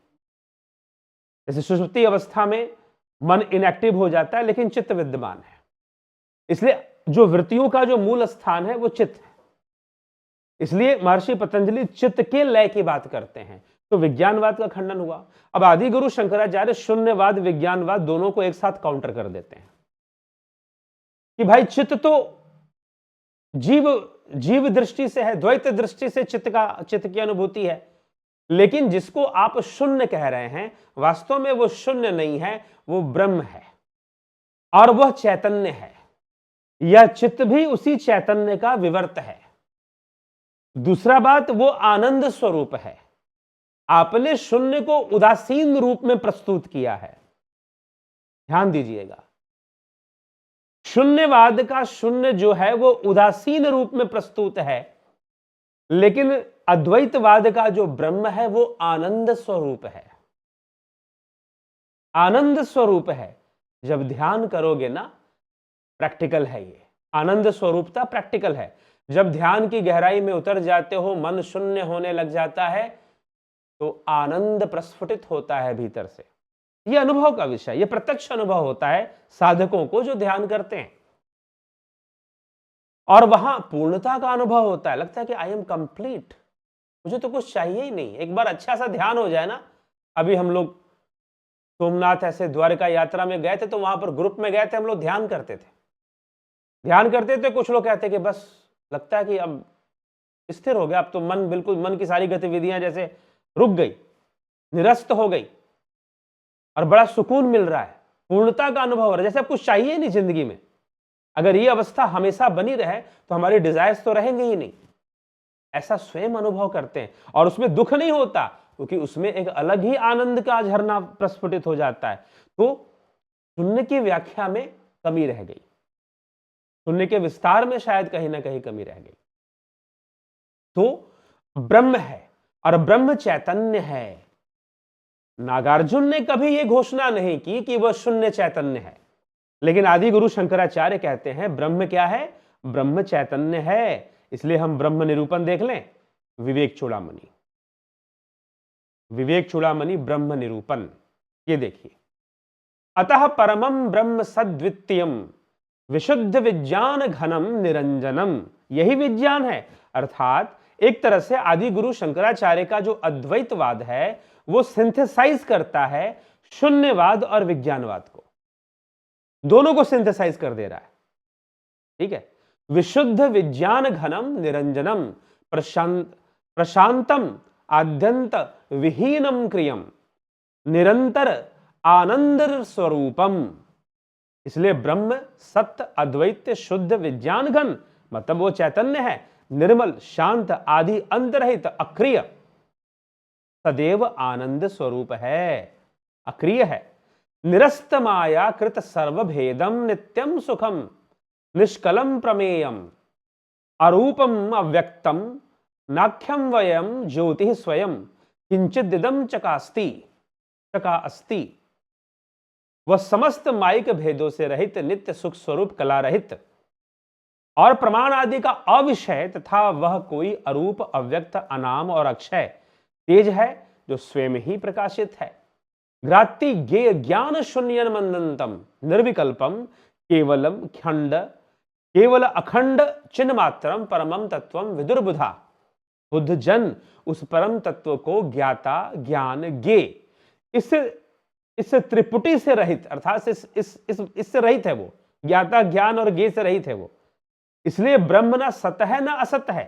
[SPEAKER 1] जैसे सुषुप्ति अवस्था में मन इनएक्टिव हो जाता है, लेकिन चित्त विद्यमान है। इसलिए जो वृत्तियों का जो मूल स्थान है वो चित्त है। इसलिए महर्षि पतंजलि चित्त के लय की बात करते हैं। तो विज्ञानवाद का खंडन हुआ। अब आदि गुरु शंकराचार्य शून्यवाद विज्ञानवाद दोनों को एक साथ काउंटर कर देते हैं कि भाई चित्त तो जीव जीव दृष्टि से है, द्वैत दृष्टि से चित्त की अनुभूति है, लेकिन जिसको आप शून्य कह रहे हैं वास्तव में वो शून्य नहीं है, वो ब्रह्म है और वह चैतन्य है। यह चित्त भी उसी चैतन्य का विवर्त है। दूसरा बात, वो आनंद स्वरूप है। आपने शून्य को उदासीन रूप में प्रस्तुत किया है, ध्यान दीजिएगा। शून्यवाद का शून्य जो है वो उदासीन रूप में प्रस्तुत है, लेकिन अद्वैतवाद का जो ब्रह्म है वो आनंद स्वरूप है। आनंद स्वरूप है। जब ध्यान करोगे ना, प्रैक्टिकल है ये, आनंद स्वरूपता प्रैक्टिकल है। जब ध्यान की गहराई में उतर जाते हो, मन शून्य होने लग जाता है, तो आनंद प्रस्फुटित होता है भीतर से। यह अनुभव का विषय, यह प्रत्यक्ष अनुभव होता है साधकों को जो ध्यान करते हैं, और वहां पूर्णता का अनुभव होता है। लगता है कि आई एम कंप्लीट, मुझे तो कुछ चाहिए ही नहीं। एक बार अच्छा सा ध्यान हो जाए ना। अभी हम लोग सोमनाथ ऐसे द्वारका यात्रा में गए थे, तो वहां पर ग्रुप में गए थे, हम लोग ध्यान करते थे। कुछ लोग कहते कि बस लगता है कि अब स्थिर हो गया, अब तो मन बिल्कुल, मन की सारी गतिविधियां जैसे रुक गई, निरस्त हो गई और बड़ा सुकून मिल रहा है, पूर्णता का अनुभव हो रहा है, जैसे अब कुछ चाहिए नहीं जिंदगी में। अगर ये अवस्था हमेशा बनी रहे तो हमारी डिजायर्स तो रहेंगे ही नहीं। ऐसा स्वयं अनुभव करते हैं और उसमें दुख नहीं होता, क्योंकि उसमें एक अलग ही आनंद का झरना प्रस्फुटित हो जाता है। तो शून्य की व्याख्या में कमी रह गई, शून्य के विस्तार में शायद कहीं ना कहीं कमी रह गई। तो ब्रह्म है और ब्रह्म चैतन्य है। नागार्जुन ने कभी यह घोषणा नहीं की कि वह शून्य चैतन्य है, लेकिन आदि गुरु शंकराचार्य कहते हैं ब्रह्म क्या है? ब्रह्म चैतन्य है। इसलिए हम ब्रह्म निरूपण देख लें, विवेक चूड़ामणि, विवेक चूड़ामणि ब्रह्म निरूपण, ये देखिए। अतः परमं ब्रह्म सद्वितीयम विशुद्ध विज्ञान घनम निरंजनम, यही विज्ञान है। अर्थात एक तरह से आदि गुरु शंकराचार्य का जो अद्वैतवाद है वो सिंथेसाइज करता है शून्यवाद और विज्ञानवाद को, दोनों को सिंथेसाइज कर दे रहा है। ठीक है। विशुद्ध विज्ञान घनम निरंजनम प्रशांतम आद्यंत विहीनम क्रियम निरंतर आनंद स्वरूपम। इसलिए ब्रह्म सत्य अद्वैत शुद्ध विज्ञान घन, मतलब वो चैतन्य है, निर्मल शांत आदि अंतरहित अक्रिय, सदैव आनंद स्वरूप है, अक्रिय है। निरस्त माया कृत सर्वभेदम नित्यम सुखम निष्कलम प्रमेयम अरूपम अव्यक्तम नाख्यम वयम ज्योति स्वयं किंचिदिदम चकास्ति चका अस्ति। वह समस्त मायिक भेदों से रहित नित्य सुख स्वरूप कला रहित और प्रमाण आदि का अविषय तथा वह कोई अरूप अव्यक्त अनाम और अक्षय तेज है जो स्वयं ही प्रकाशित है। ग्राति ज्ञेय ज्ञान शून्यन मंदंतम निर्विकल्पम केवलम खंड केवल अखंड चिन्ह मात्रम परमम तत्वम विदुर्बुधा। बुद्ध जन उस परम तत्व को ज्ञाता ज्ञान ज्ञे इस त्रिपुटी से रहित, अर्थात इससे रहित है वो, ज्ञाता ज्ञान और ज्ञे से रहित है वो। इसलिए ब्रह्म ना सत है ना असत है।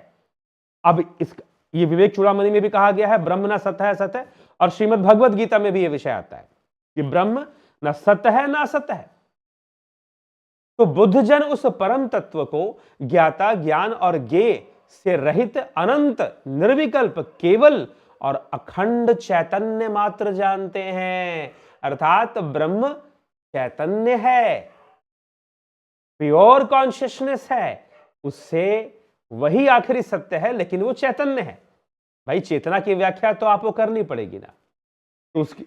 [SPEAKER 1] अब ये विवेक चूड़ामणि में भी कहा गया है ब्रह्म ना सत है असत है, और श्रीमद् भगवद गीता में भी यह विषय आता है कि ब्रह्म ना सत है ना असत है। तो बुद्ध जन उस परम तत्व को ज्ञाता ज्ञान और ज्ञेय से रहित अनंत निर्विकल्प केवल और अखंड चैतन्य मात्र जानते हैं। अर्थात ब्रह्म चैतन्य है, प्योर कॉन्शियसनेस है, उससे वही आखिरी सत्य है, लेकिन वो चैतन्य है। भाई चेतना की व्याख्या तो आपको करनी पड़ेगी ना, तो उसकी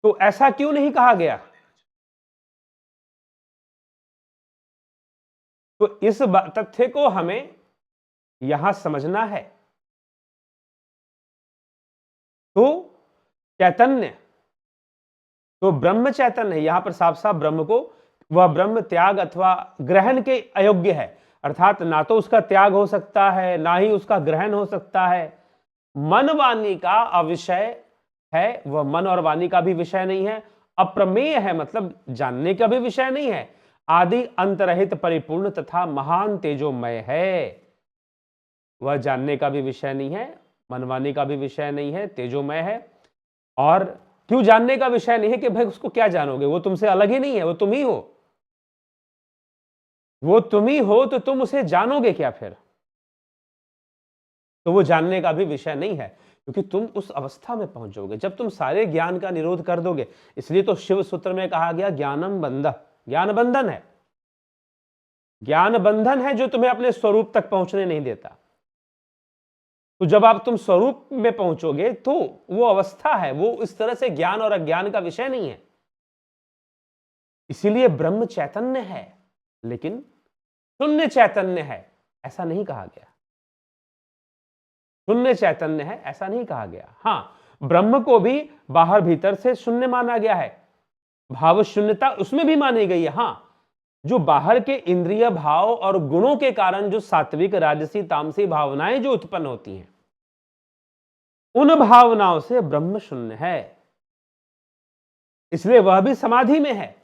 [SPEAKER 1] तो ऐसा क्यों नहीं कहा गया? तो इस तथ्य को हमें यहां समझना है। तो चैतन्य, तो ब्रह्म चैतन्य है। यहां पर साफ साफ ब्रह्म को, वह ब्रह्म त्याग अथवा ग्रहण के अयोग्य है, अर्थात ना तो उसका त्याग हो सकता है ना ही उसका ग्रहण हो सकता है। मन वाणी का अविषय है, वह मन और वाणी का भी विषय नहीं है। अप्रमेय है मतलब जानने का भी विषय नहीं है। आदि अंतरहित परिपूर्ण तथा महान तेजोमय है, वह जानने का भी विषय नहीं है, मनवाणी का भी विषय नहीं है, तेजोमय है। और क्यों जानने का विषय नहीं है कि भाई उसको क्या जानोगे, वो तुमसे अलग ही नहीं है, वो तुम ही हो, वो तुम ही हो, तो तुम उसे जानोगे क्या फिर? तो वो जानने का भी विषय नहीं है, क्योंकि तुम उस अवस्था में पहुंचोगे जब तुम सारे ज्ञान का निरोध कर दोगे। इसलिए तो शिव सूत्र में कहा गया ज्ञानम बंध, ज्ञान बंधन है, ज्ञान बंधन है जो तुम्हें अपने स्वरूप तक पहुंचने नहीं देता। तो जब आप तुम स्वरूप में पहुंचोगे तो वो अवस्था है, वो इस तरह से ज्ञान और अज्ञान का विषय नहीं है। इसीलिए ब्रह्म चैतन्य है लेकिन शून्य चैतन्य है ऐसा नहीं कहा गया, शून्य चैतन्य है ऐसा नहीं कहा गया। हां, ब्रह्म को भी बाहर भीतर से शून्य माना गया है, भाव शून्यता उसमें भी मानी गई है। हां, जो बाहर के इंद्रिय भाव और गुणों के कारण जो सात्विक राजसी तामसी भावनाएं जो उत्पन्न होती हैं, उन भावनाओं से ब्रह्म शून्य है, इसलिए वह भी समाधि में है।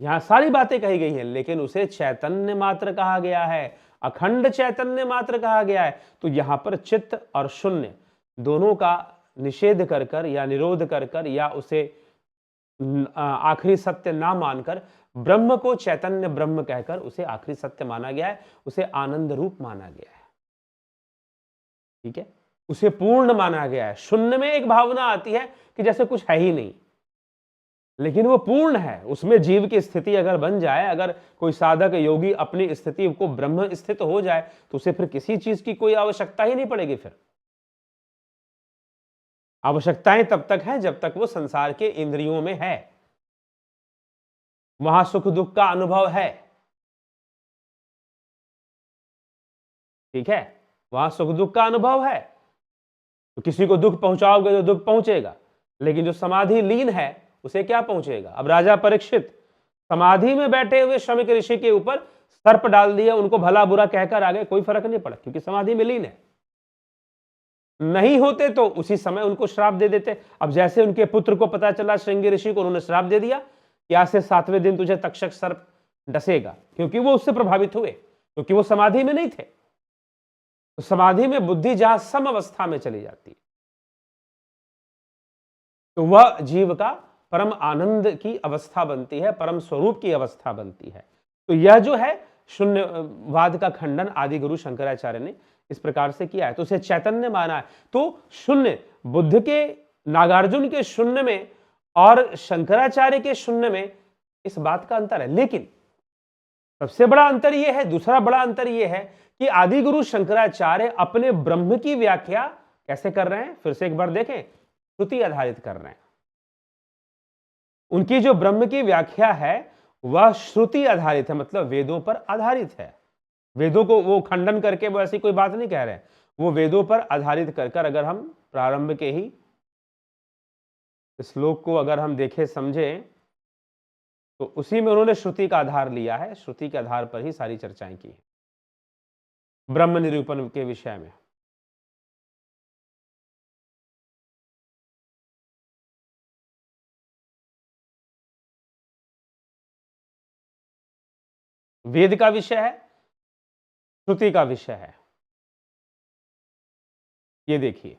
[SPEAKER 1] यहां सारी बातें कही गई हैं, लेकिन उसे चैतन्य मात्र कहा गया है, अखंड चैतन्य मात्र कहा गया है। तो यहां पर चित्त और शून्य दोनों का निषेध कर कर या निरोध कर कर या उसे आखिरी सत्य ना मानकर ब्रह्म को चैतन्य ब्रह्म कहकर उसे आखिरी सत्य माना गया है, उसे आनंद रूप माना गया है। ठीक है, उसे पूर्ण माना गया है। शून्य में एक भावना आती है कि जैसे कुछ है ही नहीं, लेकिन वो पूर्ण है। उसमें जीव की स्थिति अगर बन जाए, अगर कोई साधक योगी अपनी स्थिति को ब्रह्म स्थित हो जाए, तो उसे फिर किसी चीज की कोई आवश्यकता ही नहीं पड़ेगी। फिर आवश्यकताएं तब तक हैं जब तक वो संसार के इंद्रियों में है, वहां सुख दुख का अनुभव है। ठीक है, वहां सुख दुख का अनुभव है, तो किसी को दुख पहुंचाओगे तो दुख पहुंचेगा, लेकिन जो समाधि लीन है उसे क्या पहुंचेगा? अब राजा परीक्षित समाधि में बैठे हुए श्रमिक ऋषि के ऊपर सर्प डाल दिया, उनको भला बुरा कहकर आगे, कोई फर्क नहीं पड़ा क्योंकि समाधि में लीन है। नहीं होते तो उसी समय उनको श्राप दे देते। अब जैसे उनके पुत्र को पता चला, श्रृंगी ऋषि को, उन्होंने श्राप दे दिया कि आज से 7वें दिन तुझे तक्षक सर्प डसेगा, क्योंकि वो उससे प्रभावित हुए, क्योंकि वो समाधि में नहीं थे। तो समाधि में बुद्धि जहां सम अवस्था में चली जाती है, तो वह जीव का परम आनंद की अवस्था बनती है, परम स्वरूप की अवस्था बनती है। तो यह जो है शून्यवाद का खंडन आदि गुरु शंकराचार्य ने इस प्रकार से किया है, तो उसे चैतन्य माना है। तो शून्य, बुद्ध के, नागार्जुन के शून्य में और शंकराचार्य के शून्य में इस बात का अंतर है। लेकिन सबसे बड़ा अंतर यह है, दूसरा बड़ा अंतर यह है कि आदि गुरु शंकराचार्य अपने ब्रह्म की व्याख्या कैसे कर रहे हैं? फिर से एक बार देखें, श्रुति आधारित कर रहे हैं। उनकी जो ब्रह्म की व्याख्या है वह श्रुति आधारित है, मतलब वेदों पर आधारित है। वेदों को वो खंडन करके वो ऐसी कोई बात नहीं कह रहे हैं, वो वेदों पर आधारित कर अगर हम प्रारंभ के ही श्लोक को अगर हम देखें समझें, तो उसी में उन्होंने श्रुति का आधार लिया है, श्रुति के आधार पर ही सारी चर्चाएं की है ब्रह्म निरूपण के विषय में। वेद का विषय है, श्रुति का विषय है। ये देखिए,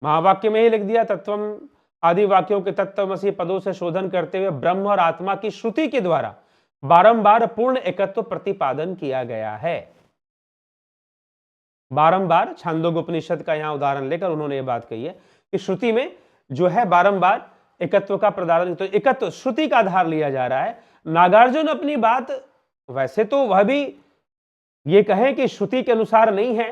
[SPEAKER 1] महावाक्य में ही लिख दिया, तत्वम आदि वाक्यों के तत्वमसी पदों से शोधन करते हुए ब्रह्म और आत्मा की श्रुति के द्वारा बारंबार पूर्ण एकत्व प्रतिपादन किया गया है। बारंबार छांदोग्य उपनिषद का यहां उदाहरण लेकर उन्होंने ये बात कही है कि श्रुति में जो है बारंबार एकत्व का प्रदान, तो एकत्व श्रुति का आधार लिया जा रहा है। नागार्जुन अपनी बात, वैसे तो वह भी ये कहें कि श्रुति के अनुसार नहीं है,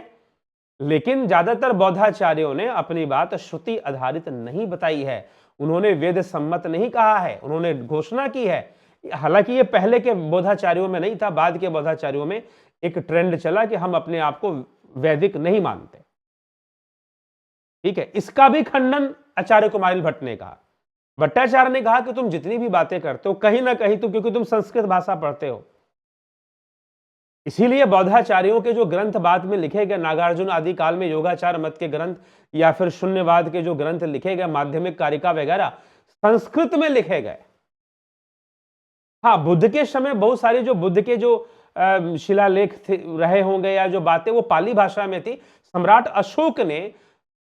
[SPEAKER 1] लेकिन ज्यादातर बौद्धाचार्यों ने अपनी बात श्रुति आधारित नहीं बताई है, उन्होंने वेद सम्मत नहीं कहा है, उन्होंने घोषणा की है। हालांकि ये पहले के बौद्धाचार्यों में नहीं था, बाद के बौद्धाचार्यों में एक ट्रेंड चला कि हम अपने आप को वैदिक नहीं मानते। ठीक है, इसका भी खंडन आचार्य कुमारिल भट्ट ने कहा। भट्टाचार्य ने कहा कि तुम जितनी भी बातें करते हो कहीं ना कहीं तो क्योंकि तुम संस्कृत भाषा पढ़ते हो, इसीलिए बौद्धाचार्यों के जो ग्रंथ बाद में लिखे गए, नागार्जुन आदि काल में योगाचार मत के ग्रंथ या फिर शून्यवाद के जो ग्रंथ लिखे गए, माध्यमिक कारिका वगैरह, संस्कृत में लिखे गए। हाँ, बुद्ध के समय बहुत सारी जो बुद्ध के जो शिलालेख रहे होंगे या जो बातें, वो पाली भाषा में थी। सम्राट अशोक ने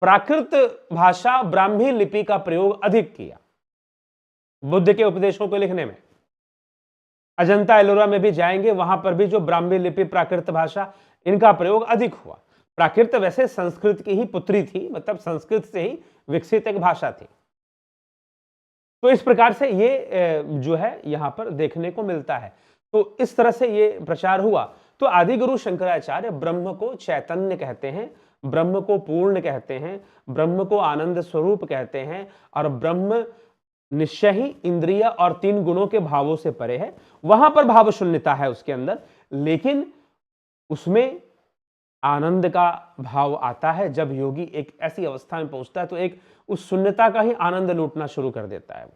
[SPEAKER 1] प्राकृत भाषा ब्राह्मी लिपि का प्रयोग अधिक किया बुद्ध के उपदेशों को लिखने में। अजंता एलोरा में भी जाएंगे, वहां पर भी जो ब्राह्मी लिपि, प्राकृत भाषा, इनका प्रयोग अधिक हुआ। प्राकृत वैसे संस्कृत की ही पुत्री थी, मतलब संस्कृत से ही विकसित एक भाषा थी। तो इस प्रकार से ये जो है यहां पर देखने को मिलता है। तो इस तरह से ये प्रचार हुआ। तो आदि गुरु शंकराचार्य ब्रह्म को चैतन्य कहते हैं, ब्रह्म को पूर्ण कहते हैं, ब्रह्म को आनंद स्वरूप कहते हैं, और ब्रह्म निश्चय ही इंद्रिय और 3 गुणों के भावों से परे है। वहां पर भाव शून्यता है उसके अंदर, लेकिन उसमें आनंद का भाव आता है। जब योगी एक ऐसी अवस्था में पहुंचता है तो एक उस शून्यता का ही आनंद लूटना शुरू कर देता है,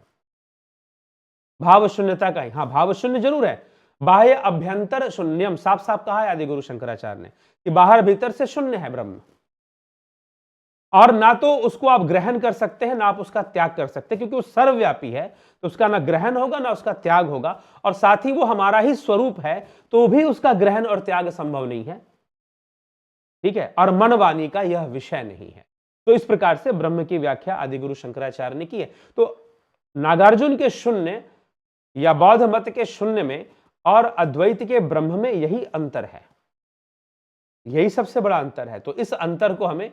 [SPEAKER 1] भाव शून्यता का ही। हाँ, भाव शून्य जरूर है, बाह्य अभ्यंतर शून्यम, साफ साफ कहा है आदि गुरु शंकराचार्य ने कि बाहर भीतर से शून्य है ब्रह्म, और ना तो उसको आप ग्रहण कर सकते हैं ना आप उसका त्याग कर सकते हैं, क्योंकि वो सर्वव्यापी है। तो उसका ना ग्रहण होगा ना उसका त्याग होगा, और साथ ही वो हमारा ही स्वरूप है, तो भी उसका ग्रहण और त्याग संभव नहीं है। ठीक है, और मन वाणी का यह विषय नहीं है। तो इस प्रकार से ब्रह्म की व्याख्या आदि गुरु शंकराचार्य ने की है। तो नागार्जुन के शून्य या बौद्ध मत के शून्य में और अद्वैत के ब्रह्म में यही अंतर है, यही सबसे बड़ा अंतर है। तो इस अंतर को हमें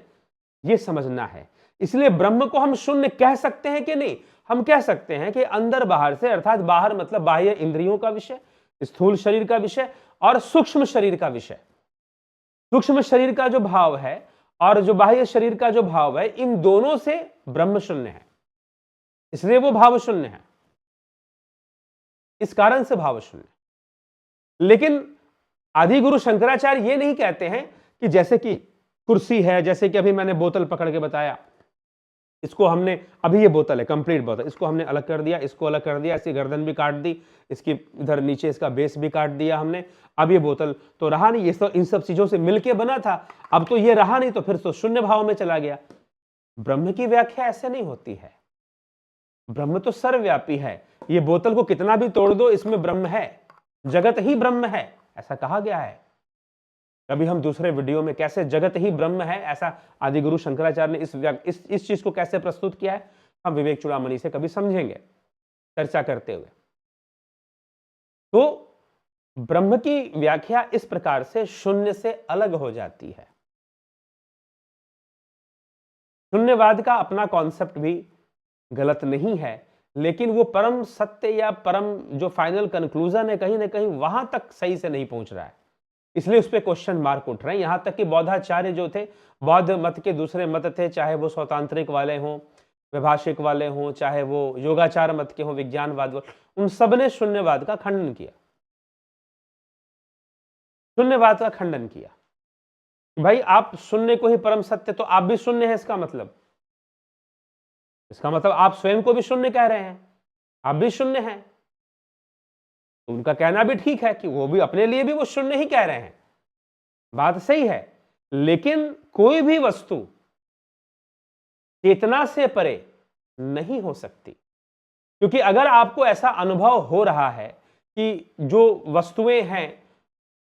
[SPEAKER 1] यह समझना है। इसलिए ब्रह्म को हम शून्य कह सकते हैं कि नहीं? हम कह सकते हैं कि अंदर बाहर से, अर्थात बाहर मतलब बाह्य इंद्रियों का विषय, स्थूल शरीर का विषय और सूक्ष्म शरीर का विषय। सूक्ष्म शरीर का जो भाव है और जो बाह्य शरीर का जो भाव है, इन दोनों से ब्रह्म शून्य है, इसलिए वो भाव शून्य है, इस कारण से भाव शून्य। लेकिन आदि गुरु शंकराचार्य ये नहीं कहते हैं कि जैसे कि कुर्सी है, जैसे कि अभी मैंने बोतल पकड़ के बताया, इसको हमने, अभी ये बोतल है, कंप्लीट बोतल, इसको हमने अलग कर दिया, इसको अलग कर दिया, इसकी गर्दन भी काट दी, इसकी इधर नीचे इसका बेस भी काट दिया हमने, अब ये बोतल तो रहा नहीं, ये तो इन सब चीजों से मिलके बना था, अब तो ये रहा नहीं, तो फिर तो शून्य भाव में चला गया। ब्रह्म की व्याख्या ऐसे नहीं होती है। ब्रह्म तो सर्वव्यापी है, ये बोतल को कितना भी तोड़ दो, इसमें ब्रह्म है, जगत ही ब्रह्म है, ऐसा कहा गया है। अभी हम दूसरे वीडियो में कैसे जगत ही ब्रह्म है, ऐसा आदि गुरु शंकराचार्य ने इस चीज को कैसे प्रस्तुत किया है, हम विवेक चूड़ामणि से कभी समझेंगे चर्चा करते हुए। तो ब्रह्म की व्याख्या इस प्रकार से शून्य से अलग हो जाती है। शून्यवाद का अपना कॉन्सेप्ट भी गलत नहीं है, लेकिन वो परम सत्य या परम जो फाइनल कंक्लूजन है, कहीं ना कहीं वहां तक सही से नहीं पहुंच रहा है, इसलिए उस पर क्वेश्चन मार्क उठ रहे हैं। यहां तक कि बौद्धाचार्य जो थे, बौद्ध मत के दूसरे मत थे, चाहे वो स्वतांत्रिक वाले हों, वैभाषिक वाले हों, चाहे वो योगाचार मत के हों, विज्ञानवाद, उन सब ने शून्यवाद का खंडन किया, शून्यवाद का खंडन किया। भाई आप शून्य को ही परम सत्य, तो आप भी शून्य है, इसका मतलब आप स्वयं को भी शून्य कह रहे हैं, आप भी शून्य हैं। तो उनका कहना भी ठीक है कि वो भी अपने लिए भी वो शून्य ही कह रहे हैं, बात सही है। लेकिन कोई भी वस्तु चेतना से परे नहीं हो सकती, क्योंकि अगर आपको ऐसा अनुभव हो रहा है कि जो वस्तुएं हैं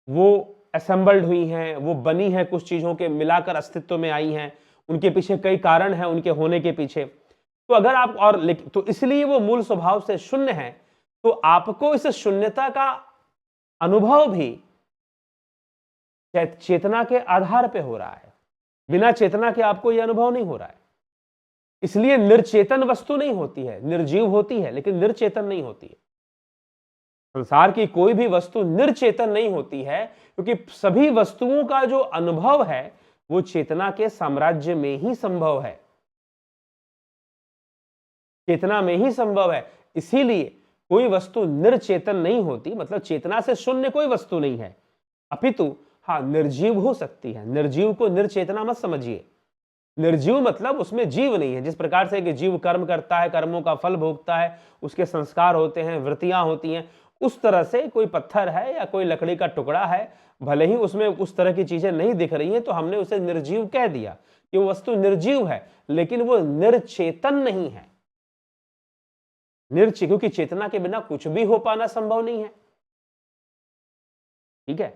[SPEAKER 1] वो असेंबल्ड हुई हैं, वो बनी हैं, कुछ चीजों के मिलाकर अस्तित्व में आई हैं, उनके पीछे कई कारण हैं उनके होने के पीछे, तो अगर आप तो इसलिए वो मूल स्वभाव से शून्य है, तो आपको इस शून्यता का अनुभव भी चेतना के आधार पे हो रहा है, बिना चेतना के आपको यह अनुभव नहीं हो रहा है। इसलिए निर्चेतन वस्तु नहीं होती है, निर्जीव होती है लेकिन निर्चेतन नहीं होती है। संसार की कोई भी वस्तु निर्चेतन नहीं होती है, क्योंकि सभी वस्तुओं का जो अनुभव है वो चेतना के साम्राज्य में ही संभव है, चेतना में ही संभव है। इसीलिए कोई वस्तु निर्चेतन नहीं होती, मतलब चेतना से शून्य कोई वस्तु नहीं है, अपितु हाँ निर्जीव हो सकती है। निर्जीव को निर्चेतना मत समझिए, निर्जीव मतलब उसमें जीव नहीं है। जिस प्रकार से कि जीव कर्म करता है, कर्मों का फल भोगता है, उसके संस्कार होते हैं, वृत्तियां होती हैं, उस तरह से कोई पत्थर है या कोई लकड़ी का टुकड़ा है, भले ही उसमें उस तरह की चीजें नहीं दिख रही हैं, तो हमने उसे निर्जीव कह दिया कि वो वस्तु निर्जीव है, लेकिन वो निर्चेतन नहीं है। क्योंकि चेतना के बिना कुछ भी हो पाना संभव नहीं है। ठीक है,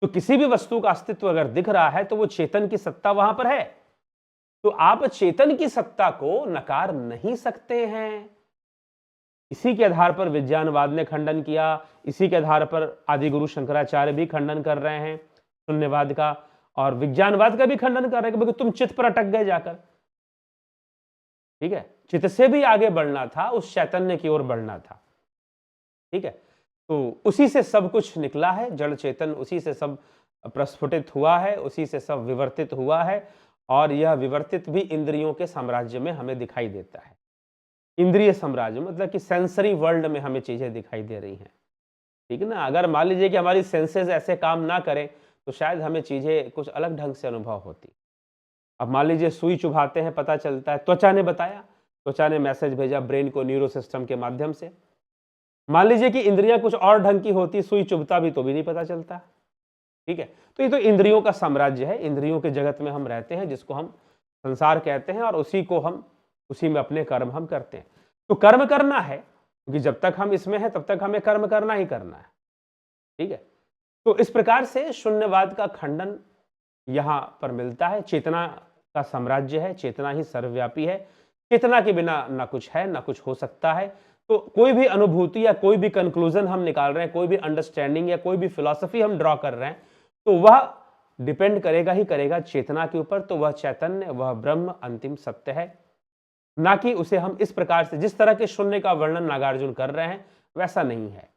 [SPEAKER 1] तो किसी भी वस्तु का अस्तित्व अगर दिख रहा है तो वो चेतन की सत्ता वहां पर है, तो आप चेतन की सत्ता को नकार नहीं सकते हैं। इसी के आधार पर विज्ञानवाद ने खंडन किया, इसी के आधार पर आदिगुरु शंकराचार्य भी खंडन कर रहे हैं शून्यवाद का, और विज्ञानवाद का भी खंडन कर रहे हैं कि तुम चित्त पर अटक गए जाकर। ठीक है, चित्त से भी आगे बढ़ना था, उस चैतन्य की ओर बढ़ना था। ठीक है, तो उसी से सब कुछ निकला है, जड़ चेतन उसी से सब प्रस्फुटित हुआ है, उसी से सब विवर्तित हुआ है, और यह विवर्तित भी इंद्रियों के साम्राज्य में हमें दिखाई देता है। इंद्रिय साम्राज्य मतलब कि सेंसरी वर्ल्ड में हमें चीजें दिखाई दे रही हैं। ठीक है ना, अगर मान लीजिए कि हमारी सेंसेस ऐसे काम ना करें तो शायद हमें चीजें कुछ अलग ढंग से अनुभव होती। अब मान लीजिए सुई चुभाते हैं, पता चलता है, त्वचा ने बताया, त्वचा ने मैसेज भेजा ब्रेन को न्यूरो सिस्टम के माध्यम से। मान लीजिए कि इंद्रियां कुछ और ढंग की होती, सुई चुभता भी तो भी नहीं पता चलता। ठीक है, तो ये तो इंद्रियों का साम्राज्य है, इंद्रियों के जगत में हम रहते हैं, जिसको हम संसार कहते हैं, और उसी में अपने कर्म हम करते हैं। तो कर्म करना है, क्योंकि जब तक हम इसमें हैं तब तक हमें कर्म करना ही करना है। ठीक है, तो इस प्रकार से शून्यवाद का खंडन यहां पर मिलता है। चेतना का साम्राज्य है, चेतना ही सर्वव्यापी है, चेतना के बिना ना कुछ है ना कुछ हो सकता है। तो कोई भी अनुभूति या कोई भी कंक्लूजन हम निकाल रहे हैं, कोई भी अंडरस्टैंडिंग या कोई भी फिलॉसफी हम ड्रॉ कर रहे हैं, तो वह डिपेंड करेगा ही करेगा चेतना के ऊपर। तो वह चैतन्य, वह ब्रह्म अंतिम सत्य है, ना कि उसे हम इस प्रकार से, जिस तरह के शून्य का वर्णन नागार्जुन कर रहे हैं वैसा नहीं है।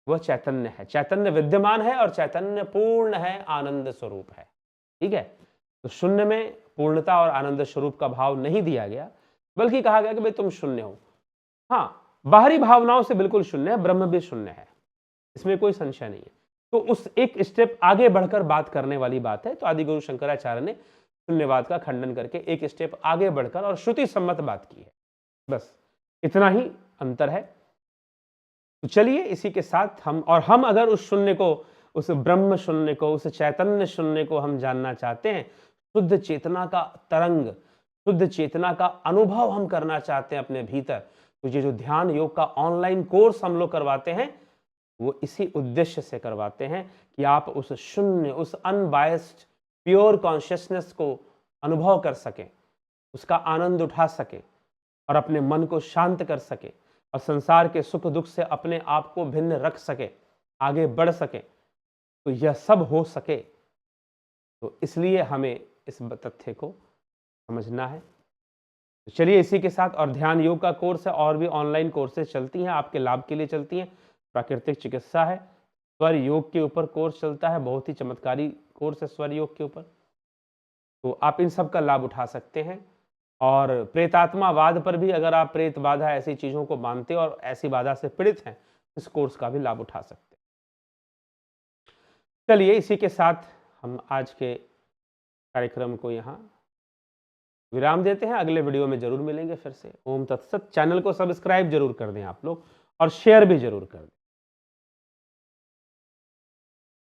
[SPEAKER 1] वह चैतन्य है, चैतन्य विद्यमान है, और चैतन्य पूर्ण है, आनंद स्वरूप है। ठीक है, तो शून्य में पूर्णता और आनंद स्वरूप का भाव नहीं दिया गया, बल्कि कहा गया कि भाई तुम शून्य हो। हाँ, बाहरी भावनाओं से बिल्कुल शून्य है, ब्रह्म भी शून्य है, इसमें कोई संशय नहीं है। तो उस एक स्टेप आगे बढ़कर बात करने वाली बात है। तो आदिगुरु शंकराचार्य ने शून्यवाद का खंडन करके एक स्टेप आगे बढ़कर और श्रुति सम्मत बात की है। बस इतना ही अंतर है। तो चलिए इसी के साथ हम अगर उस शून्य को, उस ब्रह्म शून्य को, उस चैतन्य शून्य को हम जानना चाहते हैं, शुद्ध चेतना का तरंग, शुद्ध चेतना का अनुभव हम करना चाहते हैं अपने भीतर, तो ये जो ध्यान योग का ऑनलाइन कोर्स हम लोग करवाते हैं, वो इसी उद्देश्य से करवाते हैं कि आप उस शून्य, उस अनबायस्ड प्योर कॉन्शियसनेस को अनुभव कर सकें, उसका आनंद उठा सकें, और अपने मन को शांत कर सकें, और संसार के सुख दुख से अपने आप को भिन्न रख सके, आगे बढ़ सके। तो यह सब हो सके, तो इसलिए हमें इस तथ्य को समझना है। तो चलिए इसी के साथ, और ध्यान योग का कोर्स है, और भी ऑनलाइन कोर्सेज चलती हैं, आपके लाभ के लिए चलती हैं। प्राकृतिक चिकित्सा है, स्वर योग के ऊपर कोर्स चलता है, बहुत ही चमत्कारी कोर्स है स्वर योग के ऊपर, तो आप इन सब का लाभ उठा सकते हैं। और प्रेतात्मावाद पर भी, अगर आप प्रेत बाधा ऐसी चीजों को मानते हो और ऐसी बाधा से पीड़ित हैं, इस कोर्स का भी लाभ उठा सकते हैं। चलिए इसी के साथ हम आज के कार्यक्रम को यहाँ विराम देते हैं। अगले वीडियो में जरूर मिलेंगे फिर से। ओम तत्सत। चैनल को सब्सक्राइब जरूर कर दें आप लोग, और शेयर भी जरूर कर दें।